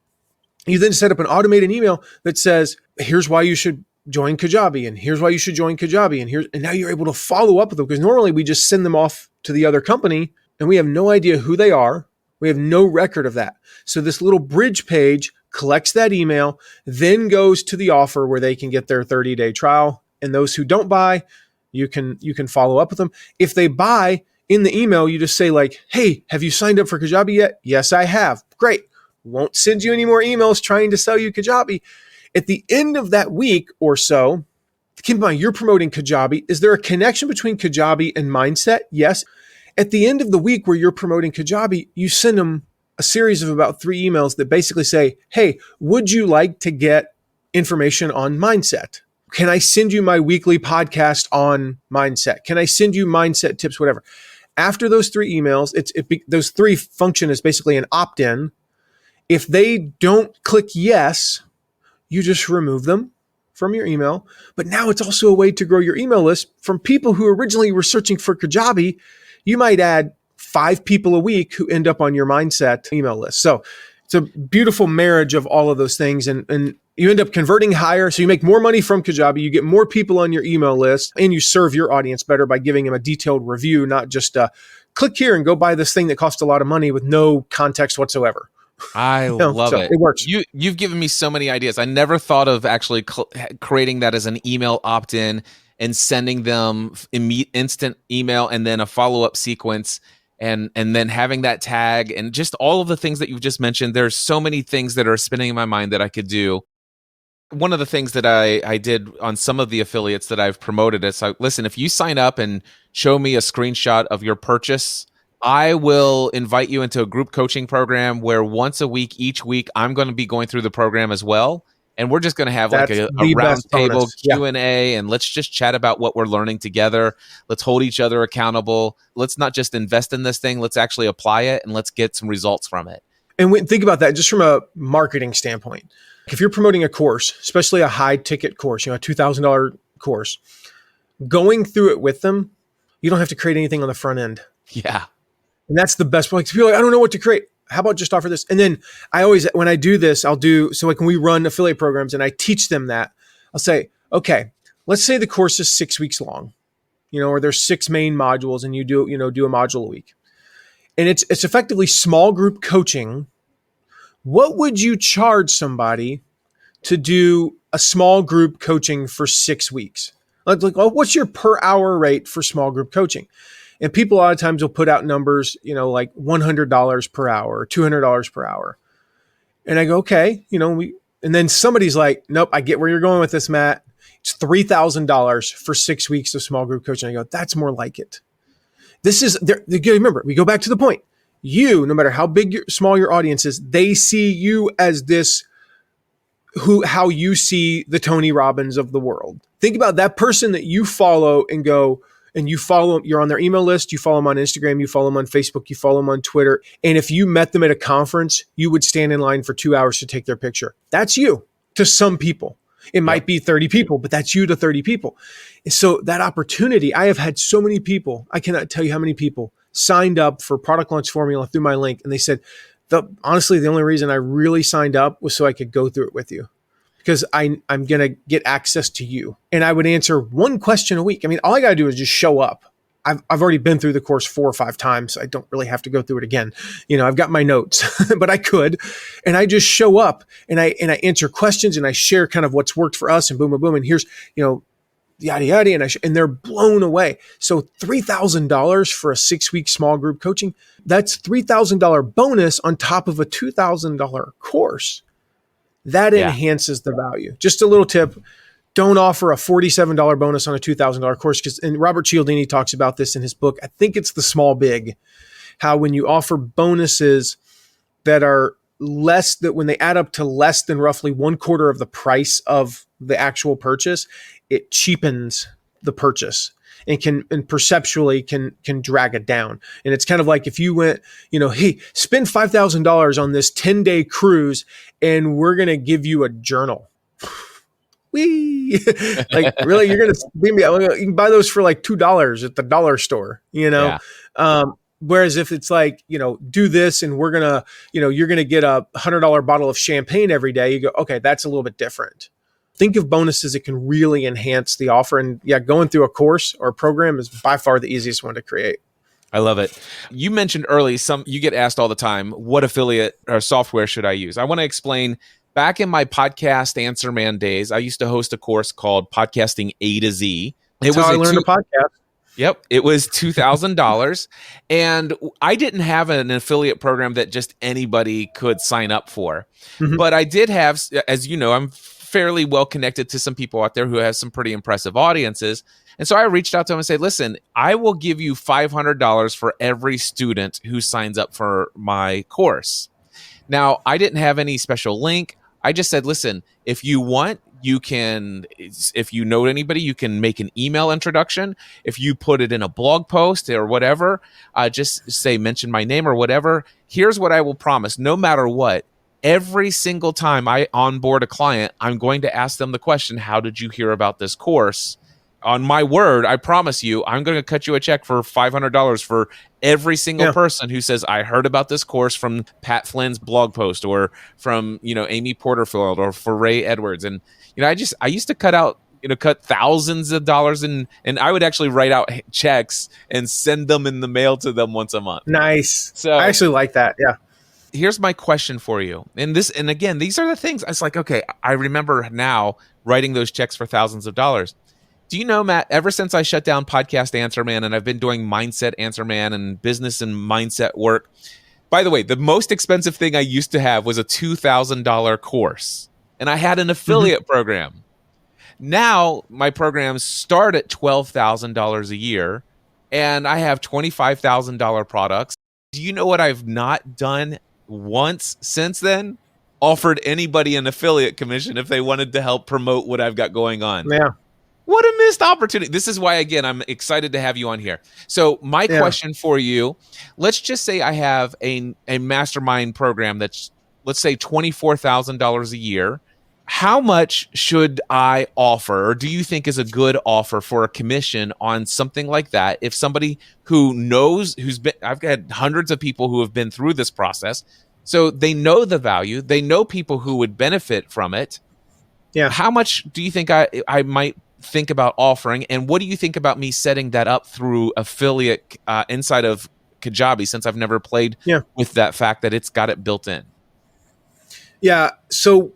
you then set up an automated email that says, here's why you should join Kajabi, and here's why you should join Kajabi, and now you're able to follow up with them, because normally we just send them off to the other company and we have no idea who they are. We have no record of that. So this little bridge page collects that email, then goes to the offer where they can get their 30-day trial. And those who don't buy, you can follow up with them. If they buy, in the email, you just say like, hey, have you signed up for Kajabi yet? Yes, I have. Great. Won't send you any more emails trying to sell you Kajabi. At the end of that week or so, keep in mind, you're promoting Kajabi. Is there a connection between Kajabi and mindset? Yes. At the end of the week where you're promoting Kajabi, you send them a series of about 3 emails that basically say, hey, would you like to get information on mindset? Can I send you my weekly podcast on mindset? Can I send you mindset tips, whatever? After those 3 emails, those 3 function as basically an opt-in. If they don't click yes, you just remove them from your email. But now it's also a way to grow your email list from people who originally were searching for Kajabi. You might add 5 people a week who end up on your Mindset email list. So it's a beautiful marriage of all of those things. And you end up converting higher. So you make more money from Kajabi. You get more people on your email list, and you serve your audience better by giving them a detailed review, not just click here and go buy this thing that costs a lot of money with no context whatsoever. I love it. It works. You've given me so many ideas. I never thought of actually creating that as an email opt-in and sending them instant email and then a follow-up sequence and then having that tag and just all of the things that you've just mentioned. There's so many things that are spinning in my mind that I could do. One of the things that I did on some of the affiliates that I've promoted is, listen, if you sign up and show me a screenshot of your purchase, I will invite you into a group coaching program where once a week, each week, I'm going to be going through the program as well. And we're just going to have like a round table Q&A, and let's just chat about what we're learning together. Let's hold each other accountable. Let's not just invest in this thing. Let's actually apply it, and let's get some results from it. And think about that just from a marketing standpoint. If you're promoting a course, especially a high ticket course, a $2,000 course, going through it with them, you don't have to create anything on the front end. Yeah. And that's the best. Like, people are like, I don't know what to create. How about just offer this? And then I always, when I do this, so like when we run affiliate programs and I teach them that, I'll say, okay, let's say the course is 6 weeks long, or there's 6 main modules and you do a module a week. And it's effectively small group coaching. What would you charge somebody to do a small group coaching for 6 weeks? Like, what's your per hour rate for small group coaching? And people a lot of times will put out numbers, like $100 per hour, or $200 per hour. And I go, okay, and then somebody's like, nope, I get where you're going with this, Matt. It's $3,000 for 6 weeks of small group coaching. I go, that's more like it. This is, remember, we go back to the point. You, no matter how small your audience is, they see you as this, how you see the Tony Robbins of the world. Think about that person that you follow and go, and you're on their email list, you follow them on Instagram, you follow them on Facebook, you follow them on Twitter. And if you met them at a conference, you would stand in line for 2 hours to take their picture. That's you to some people. It might be 30 people, but that's you to 30 people. And so that opportunity, I have had so many people, I cannot tell you how many people signed up for Product Launch Formula through my link. And they said, honestly, the only reason I really signed up was so I could go through it with you, because I'm going to get access to you. And I would answer one question a week. I mean, all I got to do is just show up. I've already been through the course 4 or 5 times. So I don't really have to go through it again. I've got my notes, but I could. And I just show up and I answer questions and I share kind of what's worked for us and boom, boom, boom. And here's, yada, yada. And they're blown away. So $3,000 for a 6-week small group coaching, that's $3,000 bonus on top of a $2,000 course. That enhances the value. Just a little tip. Don't offer a $47 bonus on a $2,000 course, and Robert Cialdini talks about this in his book. I think it's The Small Big, how when you offer bonuses that are less, that when they add up to less than roughly 1/4 of the price of the actual purchase, it cheapens the purchase and perceptually can drag it down. And it's kind of like if you went, hey, spend $5,000 on this 10-day cruise and we're going to give you a journal. Whee! Like, really, you're going to you can buy those for like $2 at the dollar store, Yeah. Whereas if it's like, do this and we're going to, you're going to get a $100 bottle of champagne every day, you go, okay, that's a little bit different. Think of bonuses that can really enhance the offer. And going through a course or a program is by far the easiest one to create. I love it. You mentioned early, you get asked all the time, what affiliate or software should I use? I want to explain. Back in my podcast Answer Man days, I used to host a course called Podcasting A to Z. That's how I learned a podcast. Yep. It was $2,000. And I didn't have an affiliate program that just anybody could sign up for. Mm-hmm. But I did have, as you know, I'm fairly well connected to some people out there who have some pretty impressive audiences. And so I reached out to them and said, listen, I will give you $500 for every student who signs up for my course. Now, I didn't have any special link. I just said, listen, if you want, you can, if you know anybody, you can make an email introduction. If you put it in a blog post or whatever, just say, mention my name or whatever. Here's what I will promise. No matter what, every single time I onboard a client, I'm going to ask them the question, how did you hear about this course? On my word, I promise you, I'm going to cut you a check for $500 for every single person who says, I heard about this course from Pat Flynn's blog post or from, Amy Porterfield or for Ray Edwards. And, I used to cut thousands of dollars and I would actually write out checks and send them in the mail to them once a month. Nice. So I actually like that. Yeah. Here's my question for you. And again, these are the things. It's like, okay, I remember now writing those checks for thousands of dollars. Do you know, Matt, ever since I shut down Podcast Answer Man and I've been doing Mindset Answer Man and business and mindset work, by the way, the most expensive thing I used to have was a $2,000 course. And I had an affiliate program. Now my programs start at $12,000 a year and I have $25,000 products. Do you know what I've not done once since then? Offered anybody an affiliate commission if they wanted to help promote what I've got going on. Yeah. What a missed opportunity. This is why, again, I'm excited to have you on here. So my question for you, let's just say I have a mastermind program that's, let's say, $24,000 a year. How much should I offer, or do you think is a good offer for a commission on something like that? If somebody who knows, I've had hundreds of people who have been through this process, so they know the value, they know people who would benefit from it. Yeah. How much do you think I might think about offering, and what do you think about me setting that up through affiliate inside of Kajabi, since I've never played with that fact that it's got it built in? Yeah. So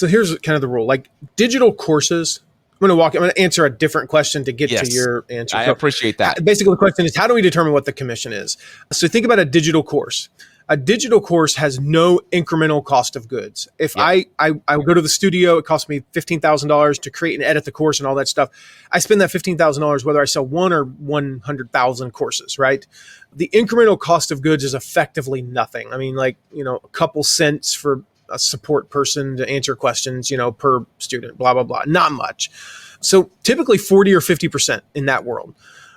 here's kind of the rule. Like digital courses, I'm going to answer a different question to get to your answer. I appreciate that. Basically, the question is, how do we determine what the commission is? So think about a digital course. A digital course has no incremental cost of goods. If I go to the studio, it costs me $15,000 to create and edit the course and all that stuff. I spend that $15,000 whether I sell 1 or 100,000 courses, right? The incremental cost of goods is effectively nothing. I mean, like, a couple cents for a support person to answer questions, per student, blah, blah, blah. Not much. So typically 40 or 50% in that world.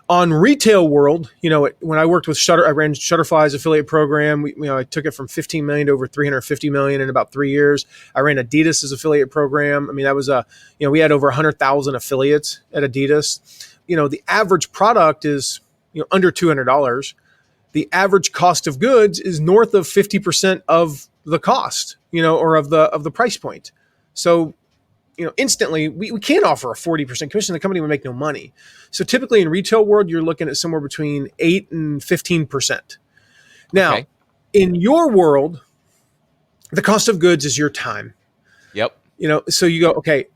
On retail world, when I worked with I ran Shutterfly's affiliate program. I took it from 15 million to over 350 million in about 3 years. I ran Adidas's affiliate program. I mean, that was we had over 100,000 affiliates at Adidas. The average product is, under $200. The average cost of goods is north of 50% of the cost, or of the price point. So, instantly we can't offer a 40% commission. The company would make no money. So typically in retail world, you're looking at somewhere between 8 and 15%. Now, in your world, the cost of goods is your time. Yep. So you go, okay,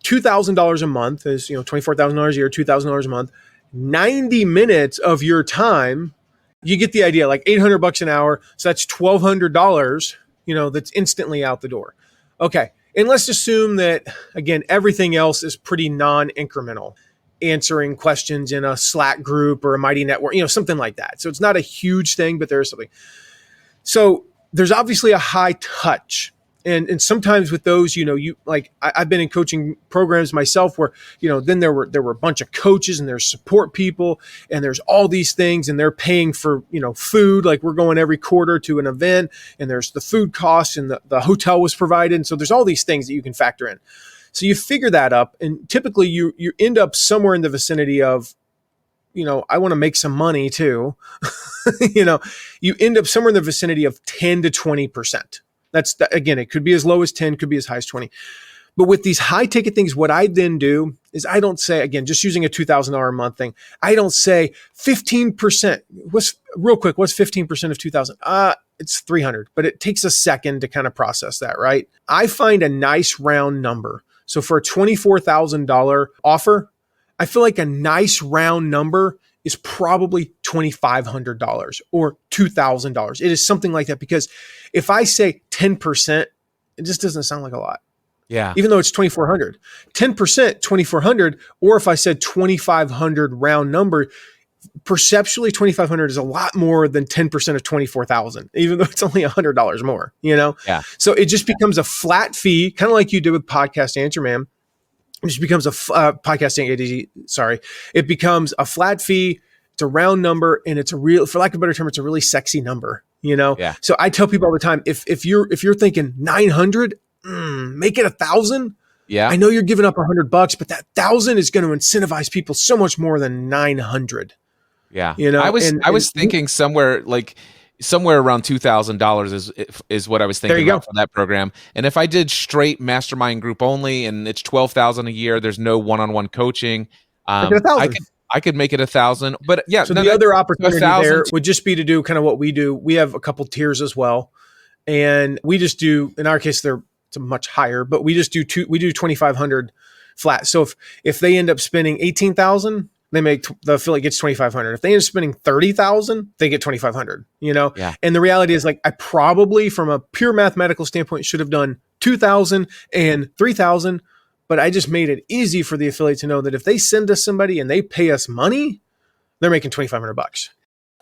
$2,000 a month is, $24,000 a year, $2,000 a month, 90 minutes of your time. You get the idea, like $800 an hour. So that's $1,200, that's instantly out the door. Okay. And let's assume that, again, everything else is pretty non-incremental, answering questions in a Slack group or a Mighty Network, something like that. So it's not a huge thing, but there's something. So there's obviously a high touch. And sometimes with those, I've been in coaching programs myself where, then there were a bunch of coaches and there's support people and there's all these things and they're paying for, food. Like we're going every quarter to an event and there's the food costs and the hotel was provided. And so there's all these things that you can factor in. So you figure that up and typically you end up somewhere in the vicinity of, I want to make some money too. You end up somewhere in the vicinity of 10 to 20%. Again, it could be as low as 10, could be as high as 20. But with these high ticket things, what I then do is I don't say, again, just using a $2,000 a month thing, I don't say 15%. What's 15% of 2,000? It's 300, but it takes a second to kind of process that, right? I find a nice round number. So for a $24,000 offer, I feel like a nice round number is probably $2,500 or $2,000. It is something like that because if I say 10%, it just doesn't sound like a lot. Yeah. Even though it's 2,400, 10%, 2,400, or if I said 2,500 round number, perceptually 2,500 is a lot more than 10% of 24,000, even though it's only $100 more, Yeah. So it just becomes a flat fee, kind of like you did with Podcast Answer Man. It just becomes it becomes a flat fee. It's a round number and it's for lack of a better term, it's a really sexy number, Yeah. So I tell people all the time, if you're thinking 900, make it 1,000. Yeah. I know you're giving up $100, but that 1,000 is going to incentivize people so much more than 900. Yeah. I was thinking somewhere around $2,000 is what I was thinking about for that program. And if I did straight mastermind group only and it's $12,000 a year, there's no one-on-one coaching. I could make it 1,000, but yeah. So the other opportunity there would just be to do kind of what we do. We have a couple tiers as well. And we just do, in our case, it's much higher, but we just do 2,500 flat. So if they end up spending 18,000, the affiliate gets 2,500. If they end up spending 30,000, they get 2,500, Yeah. And the reality is, like, I probably from a pure mathematical standpoint should have done 2,000 and 3,000, but I just made it easy for the affiliate to know that if they send us somebody and they pay us money, they're making $2,500.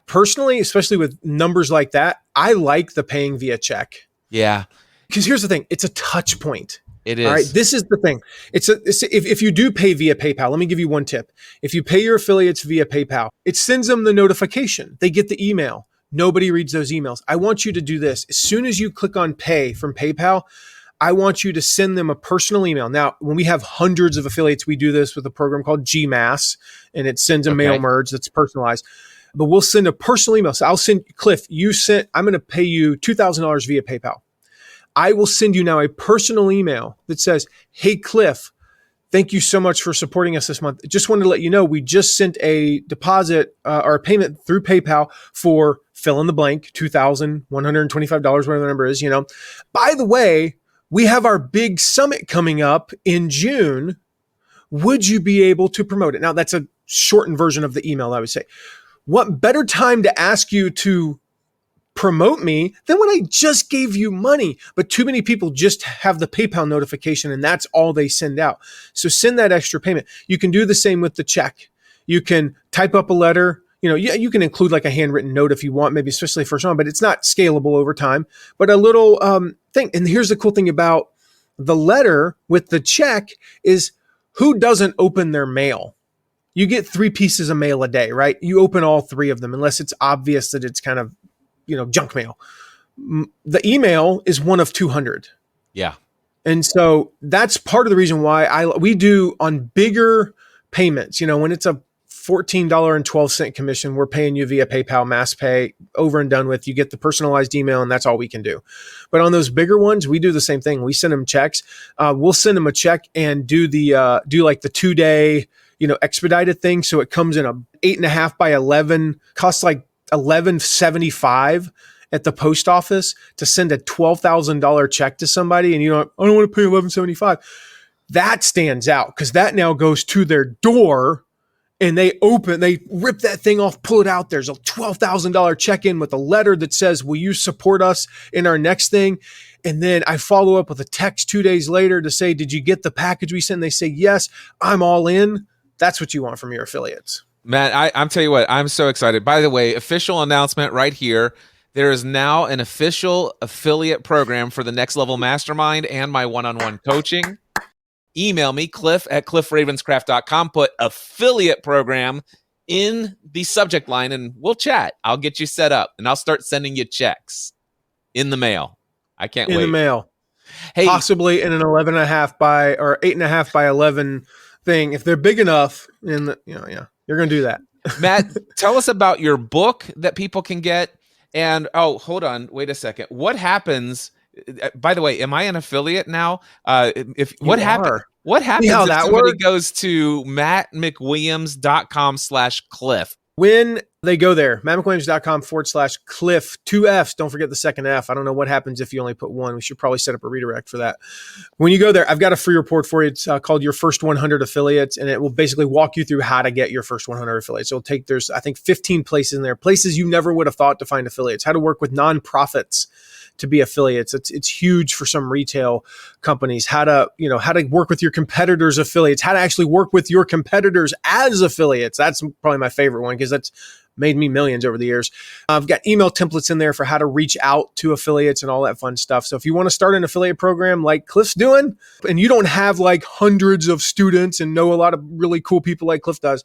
Personally, especially with numbers like that, I like the paying via check. Yeah. Because here's the thing, it's a touch point. It is. All right. This is the thing. If you do pay via PayPal, let me give you one tip. If you pay your affiliates via PayPal, it sends them the notification. They get the email. Nobody reads those emails. I want you to do this. As soon as you click on pay from PayPal, I want you to send them a personal email. Now, when we have hundreds of affiliates, we do this with a program called GMass, and it sends a mail merge that's personalized. But we'll send a personal email. So I'll send Cliff, I'm going to pay you $2,000 via PayPal. I will send you now a personal email that says, hey, Cliff, thank you so much for supporting us this month. Just wanted to let you know, we just sent a deposit or a payment through PayPal for fill in the blank, $2,125, whatever the number is, By the way, we have our big summit coming up in June. Would you be able to promote it? Now, that's a shortened version of the email, I would say. What better time to ask you to promote me than when I just gave you money? But too many people just have the PayPal notification and that's all they send out. So send that extra payment. You can do the same with the check. You can type up a letter. You can include like a handwritten note if you want, maybe especially first on, but it's not scalable over time. But a little thing. And here's the cool thing about the letter with the check is, who doesn't open their mail? You get 3 pieces of mail a day, right? You open all 3 of them unless it's obvious that it's kind of, junk mail. The email is one of 200. Yeah. And so that's part of the reason why we do on bigger payments, when it's a $14.12 commission, we're paying you via PayPal, Mass Pay, over and done with. You get the personalized email and that's all we can do. But on those bigger ones, we do the same thing. We send them checks. We'll send them a check and do like the 2-day, expedited thing. So it comes in a 8.5 by 11, costs like $11.75 at the post office to send a $12,000 check to somebody. And I don't want to pay $11.75. That stands out because that now goes to their door and they rip that thing off, pull it out. There's a $12,000 check in with a letter that says, will you support us in our next thing? And then I follow up with a text 2 days later to say, did you get the package we sent? And they say, yes, I'm all in. That's what you want from your affiliates. Matt, I'm telling you what, I'm so excited. By the way, official announcement right here. There is now an official affiliate program for the Next Level Mastermind and my one-on-one coaching. Email me, cliff@cliffravenscraft.com. Put affiliate program in the subject line and we'll chat. I'll get you set up and I'll start sending you checks in the mail. I can't wait. In the mail. Hey, possibly in an 11.5 by or 8.5 by 11 thing. If they're big enough, you're going to do that. Matt, tell us about your book that people can get. And hold on, wait a second. What happens? By the way, am I an affiliate now? What happens if somebody goes to mattmcwilliams.com/Cliff? When they go there, mattmcwilliams.com/Cliff, 2 F's. Don't forget the second F. I don't know what happens if you only put 1. We should probably set up a redirect for that. When you go there, I've got a free report for you. It's called Your First 100 Affiliates, and it will basically walk you through how to get your first 100 affiliates. So there's, I think, 15 places in there, places you never would have thought to find affiliates, how to work with nonprofits to be affiliates. It's huge for some retail companies, how to work with your competitors' affiliates, how to actually work with your competitors as affiliates. That's probably my favorite one because that's made me millions over the years. I've got email templates in there for how to reach out to affiliates and all that fun stuff. So if you want to start an affiliate program like Cliff's doing, and you don't have like hundreds of students and know a lot of really cool people like Cliff does,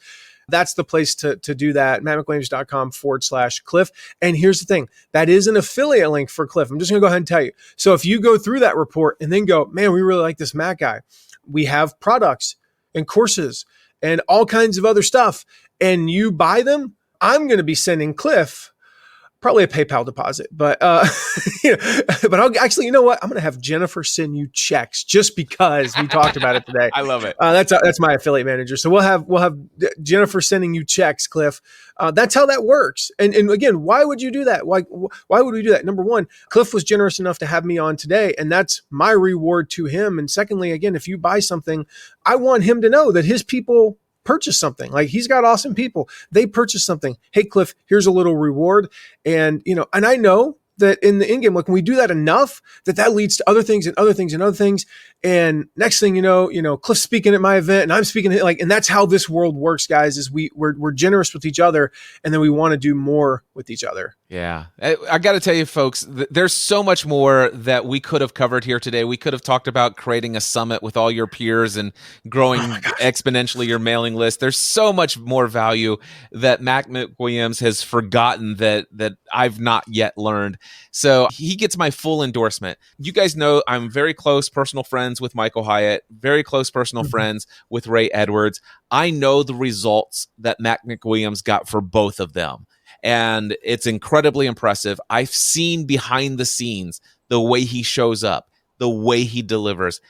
that's the place to do that. mattmcwilliams.com/Cliff. And here's the thing, that is an affiliate link for Cliff. I'm just going to go ahead and tell you. So if you go through that report and then go, man, we really like this Matt guy. We have products and courses and all kinds of other stuff, and you buy them, I'm going to be sending Cliff probably a PayPal deposit, but but I'll actually, you know what? I'm going to have Jennifer send you checks just because we talked about it today. I love it. That's my affiliate manager. So we'll have Jennifer sending you checks, Cliff. That's how that works. And again, why would you do that? Why would we do that? Number one, Cliff was generous enough to have me on today, and that's my reward to him. And secondly, again, if you buy something, I want him to know that his people purchase something. Like, he's got awesome people. They purchase something. Hey, Cliff, here's a little reward. And, and I know that in the in-game, like, when we do that enough, that leads to other things and other things and other things. And next thing you know, Cliff's speaking at my event and I'm speaking and that's how this world works, guys, is we're generous with each other, and then we want to do more with each other. Yeah. I got to tell you, folks, there's so much more that we could have covered here today. We could have talked about creating a summit with all your peers and growing exponentially your mailing list. There's so much more value that Matt McWilliams has forgotten that I've not yet learned. So he gets my full endorsement. You guys know I'm very close personal friends with Michael Hyatt, very close personal friends with Ray Edwards. I know the results that Matt McWilliams got for both of them. And it's incredibly impressive. I've seen behind the scenes the way he shows up, the way he delivers.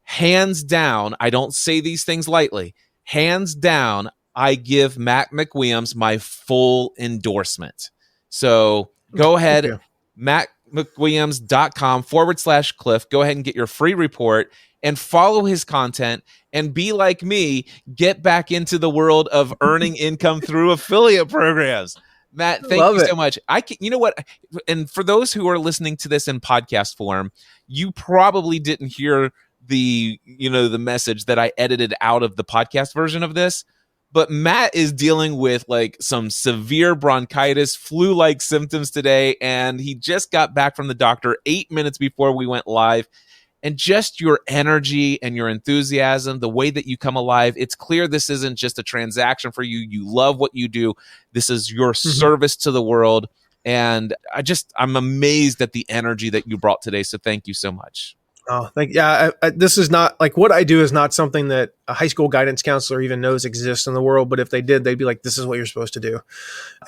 Hands down, I don't say these things lightly. Hands down, I give Matt McWilliams my full endorsement. So go ahead, mattmcwilliams.com/Cliff. Go ahead and get your free report and follow his content and be like me, get back into the world of earning income through affiliate programs. Matt, thank you so much. You know what? And for those who are listening to this in podcast form, you probably didn't hear the message that I edited out of the podcast version of this. But Matt is dealing with like some severe bronchitis, flu-like symptoms today, and he just got back from the doctor 8 minutes before we went live. And just your energy and your enthusiasm, the way that you come alive, it's clear this isn't just a transaction for you. You love what you do. This is your service to the world. And I'm amazed at the energy that you brought today. So thank you so much. Oh, thank you. Yeah, this is not like what I do is not something that a high school guidance counselor even knows exists in the world. But if they did, they'd be like, this is what you're supposed to do.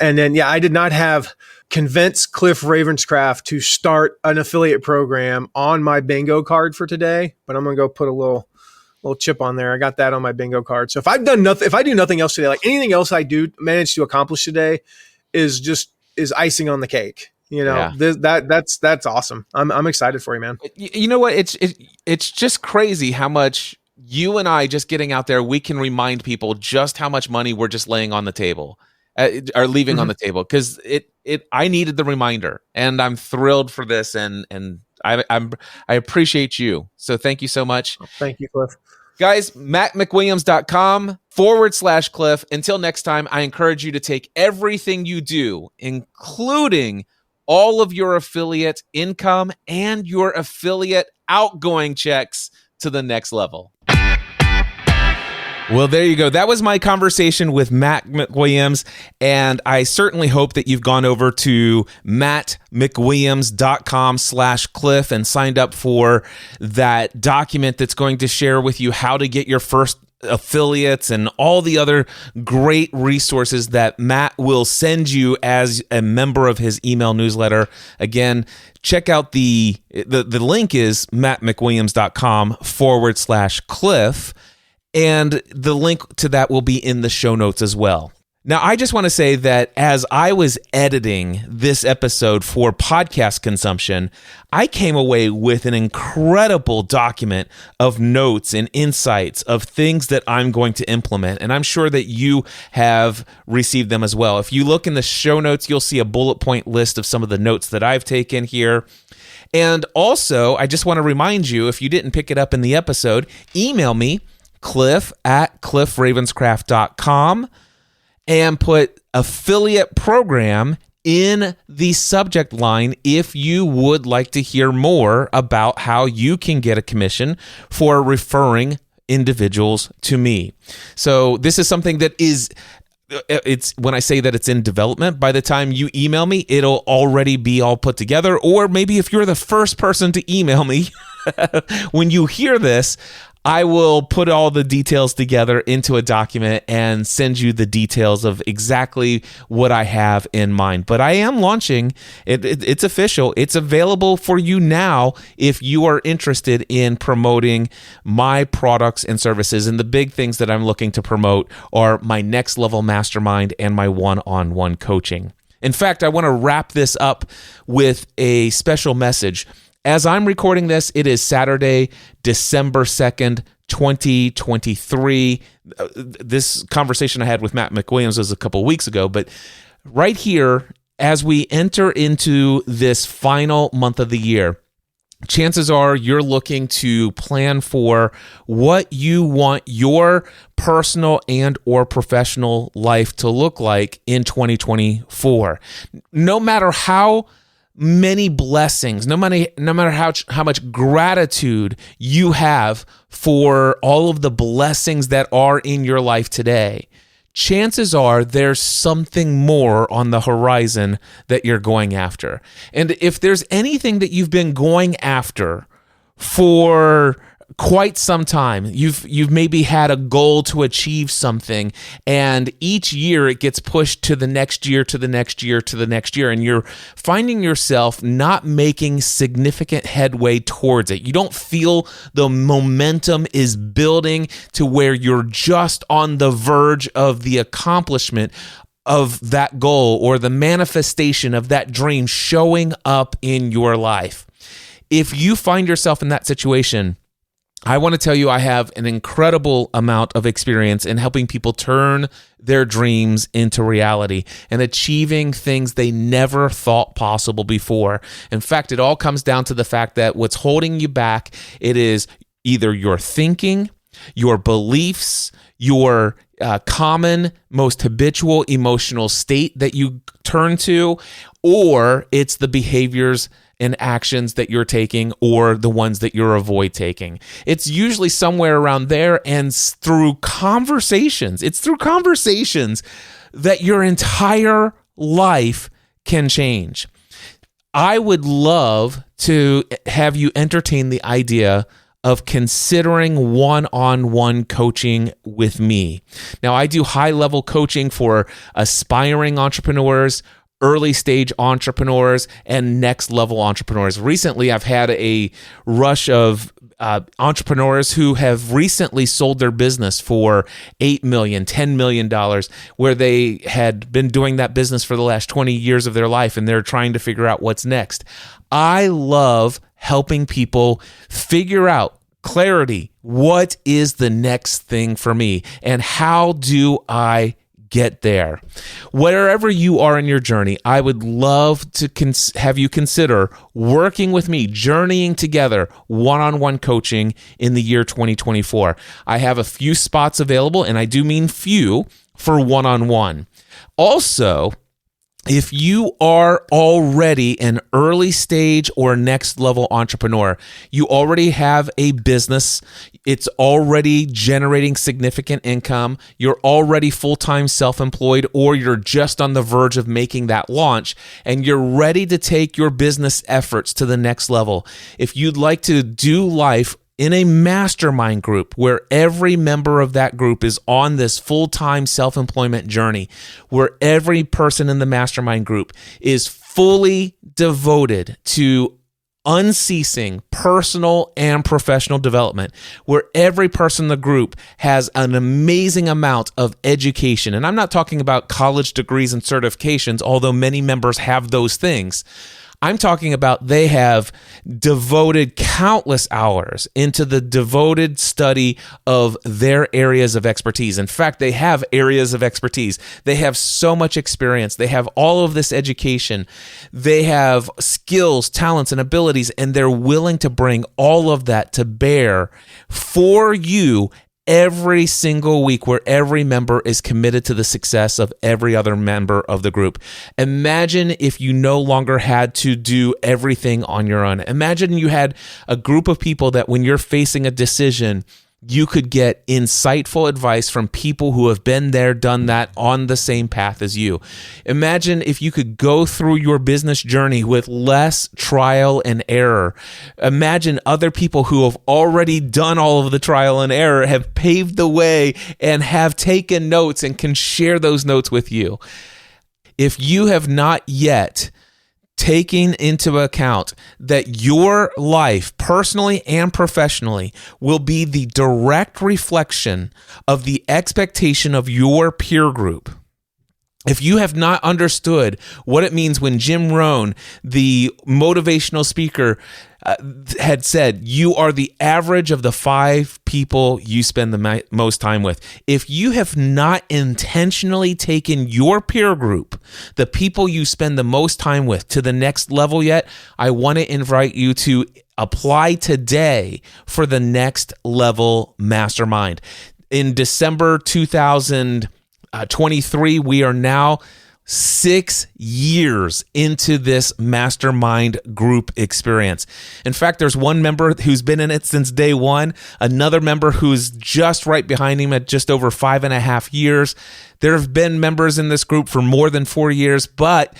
And then, I did not have convinced Cliff Ravenscraft to start an affiliate program on my bingo card for today. But I'm going to go put a little chip on there. I got that on my bingo card. So if I do nothing else today, like anything else I do manage to accomplish today is icing on the cake. That's awesome. I'm excited for you, man. You know what? It's just crazy how much you and I just getting out there, we can remind people just how much money we're just laying on the table, or leaving on the table. Because I needed the reminder, and I'm thrilled for this, and I appreciate you. So thank you so much. Thank you, Cliff. Guys, mattmcwilliams.com/Cliff. Until next time, I encourage you to take everything you do, including all of your affiliate income and your affiliate outgoing checks, to the next level. Well, there you go. That was my conversation with Matt McWilliams, and I certainly hope that you've gone over to mattmcwilliams.com/Cliff and signed up for that document that's going to share with you how to get your first affiliates and all the other great resources that Matt will send you as a member of his email newsletter. Again, check out the link is mattmcwilliams.com/Cliff, and the link to that will be in the show notes as well. Now, I just want to say that as I was editing this episode for podcast consumption, I came away with an incredible document of notes and insights of things that I'm going to implement. And I'm sure that you have received them as well. If you look in the show notes, you'll see a bullet point list of some of the notes that I've taken here. And also, I just want to remind you, if you didn't pick it up in the episode, email me, cliff@cliffravenscraft.com. and put affiliate program in the subject line if you would like to hear more about how you can get a commission for referring individuals to me. So this is something that is it's when I say that it's in development, by the time you email me, it'll already be all put together. Or maybe if you're the first person to email me when you hear this, I will put all the details together into a document and send you the details of exactly what I have in mind. But I am launching it. It's official. It's available for you now if you are interested in promoting my products and services. And the big things that I'm looking to promote are my Next Level Mastermind and my one-on-one coaching. In fact, I want to wrap this up with a special message. As I'm recording this, it is Saturday, December 2nd, 2023. This conversation I had with Matt McWilliams was a couple of weeks ago, but right here, as we enter into this final month of the year, chances are you're looking to plan for what you want your personal and or professional life to look like in 2024. No matter how many blessings, no matter how much gratitude you have for all of the blessings that are in your life today, chances are there's something more on the horizon that you're going after. And if there's anything that you've been going after for quite some time, you've maybe had a goal to achieve something, and each year it gets pushed to the next year, to the next year, to the next year, and you're finding yourself not making significant headway towards it. You don't feel the momentum is building to where you're just on the verge of the accomplishment of that goal or the manifestation of that dream showing up in your life. If you find yourself in that situation, I want to tell you I have an incredible amount of experience in helping people turn their dreams into reality and achieving things they never thought possible before. In fact, it all comes down to the fact that what's holding you back, it is either your thinking, your beliefs, your common, most habitual emotional state that you turn to, or it's the behaviors and actions that you're taking or the ones that you're avoid taking. It's usually somewhere around there, and through conversations. It's through conversations that your entire life can change. I would love to have you entertain the idea of considering one-on-one coaching with me. Now, I do high-level coaching for aspiring entrepreneurs, early stage entrepreneurs, and next level entrepreneurs. Recently, I've had a rush of entrepreneurs who have recently sold their business for $8 million, $10 million, where they had been doing that business for the last 20 years of their life, and they're trying to figure out what's next. I love helping people figure out clarity. What is the next thing for me, and how do I get there? Wherever you are in your journey, I would love to have you consider working with me, journeying together, one-on-one coaching in the year 2024. I have a few spots available, and I do mean few, for one-on-one. Also, if you are already an early stage or next level entrepreneur, you already have a business, it's already generating significant income, you're already full-time self-employed, or you're just on the verge of making that launch, and you're ready to take your business efforts to the next level. If you'd like to do life in a mastermind group where every member of that group is on this full-time self-employment journey, where every person in the mastermind group is fully devoted to unceasing personal and professional development, where every person in the group has an amazing amount of education. And I'm not talking about college degrees and certifications, although many members have those things. I'm talking about they have devoted countless hours into the devoted study of their areas of expertise. In fact, they have areas of expertise. They have so much experience. They have all of this education. They have skills, talents, and abilities, and they're willing to bring all of that to bear for you every single week, where every member is committed to the success of every other member of the group. Imagine if you no longer had to do everything on your own. Imagine you had a group of people that when you're facing a decision, you could get insightful advice from people who have been there, done that, on the same path as you. Imagine if you could go through your business journey with less trial and error. Imagine other people who have already done all of the trial and error, have paved the way, and have taken notes and can share those notes with you. If you have not yet taking into account that your life, personally and professionally, will be the direct reflection of the expectation of your peer group. If you have not understood what it means when Jim Rohn, the motivational speaker, had said, you are the average of the 5 people you spend the most time with. If you have not intentionally taken your peer group, the people you spend the most time with, to the next level yet, I want to invite you to apply today for the Next Level Mastermind. In December 2023, we are now 6 years into this mastermind group experience. In fact, there's one member who's been in it since day one, another member who's just right behind him at just over 5.5 years. There have been members in this group for more than 4 years, but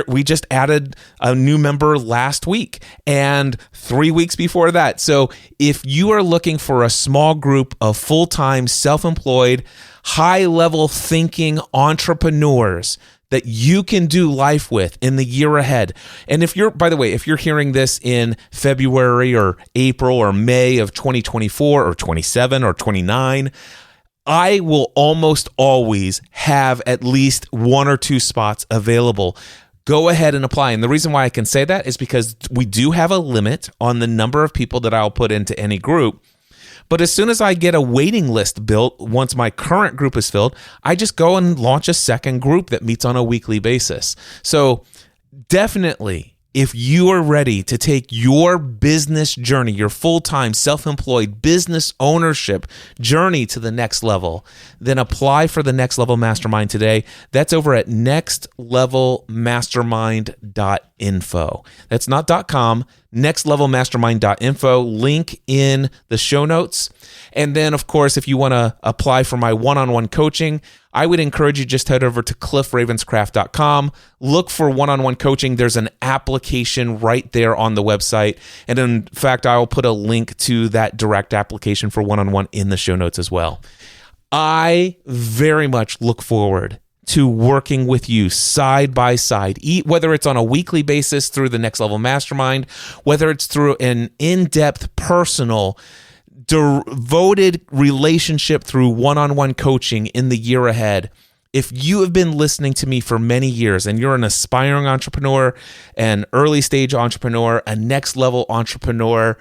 we just added a new member last week and 3 weeks before that. So if you are looking for a small group of full-time, self-employed, high-level thinking entrepreneurs that you can do life with in the year ahead. And if you're, by the way, if you're hearing this in February or April or May of 2024 or 27 or 29, I will almost always have at least 1 or 2 spots available. Go ahead and apply. And the reason why I can say that is because we do have a limit on the number of people that I'll put into any group. But as soon as I get a waiting list built, once my current group is filled, I just go and launch a second group that meets on a weekly basis. So definitely, if you are ready to take your business journey, your full-time, self-employed business ownership journey to the next level, then apply for the Next Level Mastermind today. That's over at nextlevelmastermind.info. That's not .com, nextlevelmastermind.info. Link in the show notes. And then, of course, if you want to apply for my one-on-one coaching, I would encourage you just head over to cliffravenscraft.com. Look for one-on-one coaching. There's an application right there on the website. And in fact, I'll put a link to that direct application for one-on-one in the show notes as well. I very much look forward to working with you side by side, whether it's on a weekly basis through the Next Level Mastermind, whether it's through an in-depth, personal, devoted relationship through one-on-one coaching in the year ahead. If you have been listening to me for many years and you're an aspiring entrepreneur, an early stage entrepreneur, a next level entrepreneur,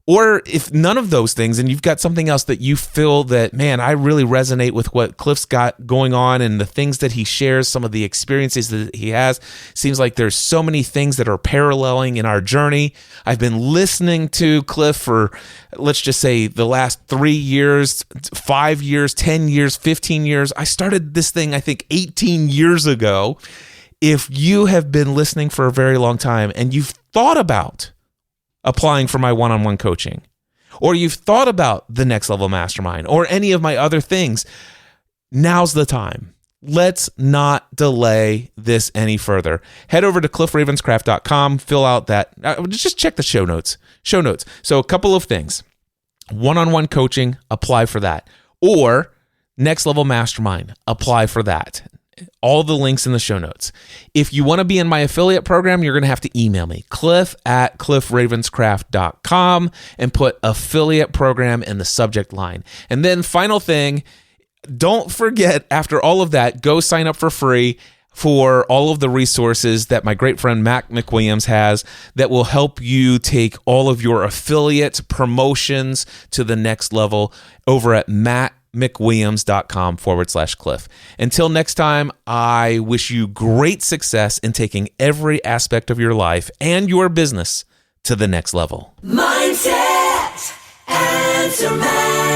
or if none of those things and you've got something else that you feel that, man, I really resonate with what Cliff's got going on and the things that he shares, some of the experiences that he has, seems like there's so many things that are paralleling in our journey. I've been listening to Cliff for, let's just say, the last 3 years, 5 years, 10 years, 15 years. I started this thing, I think, 18 years ago. If you have been listening for a very long time and you've thought about applying for my one-on-one coaching, or you've thought about the Next Level Mastermind or any of my other things, now's the time. Let's not delay this any further. Head over to cliffravenscraft.com, fill out that, just check the show notes. So a couple of things. One-on-one coaching, apply for that. Or Next Level Mastermind, apply for that. All the links in the show notes. If you want to be in my affiliate program, you're going to have to email me, cliff@cliffravenscraft.com, and put affiliate program in the subject line. And then final thing, don't forget, after all of that, go sign up for free for all of the resources that my great friend Matt McWilliams has that will help you take all of your affiliate promotions to the next level over at mattmcwilliams.com/Cliff. Until next time, I wish you great success in taking every aspect of your life and your business to the next level. Mindset, answer man.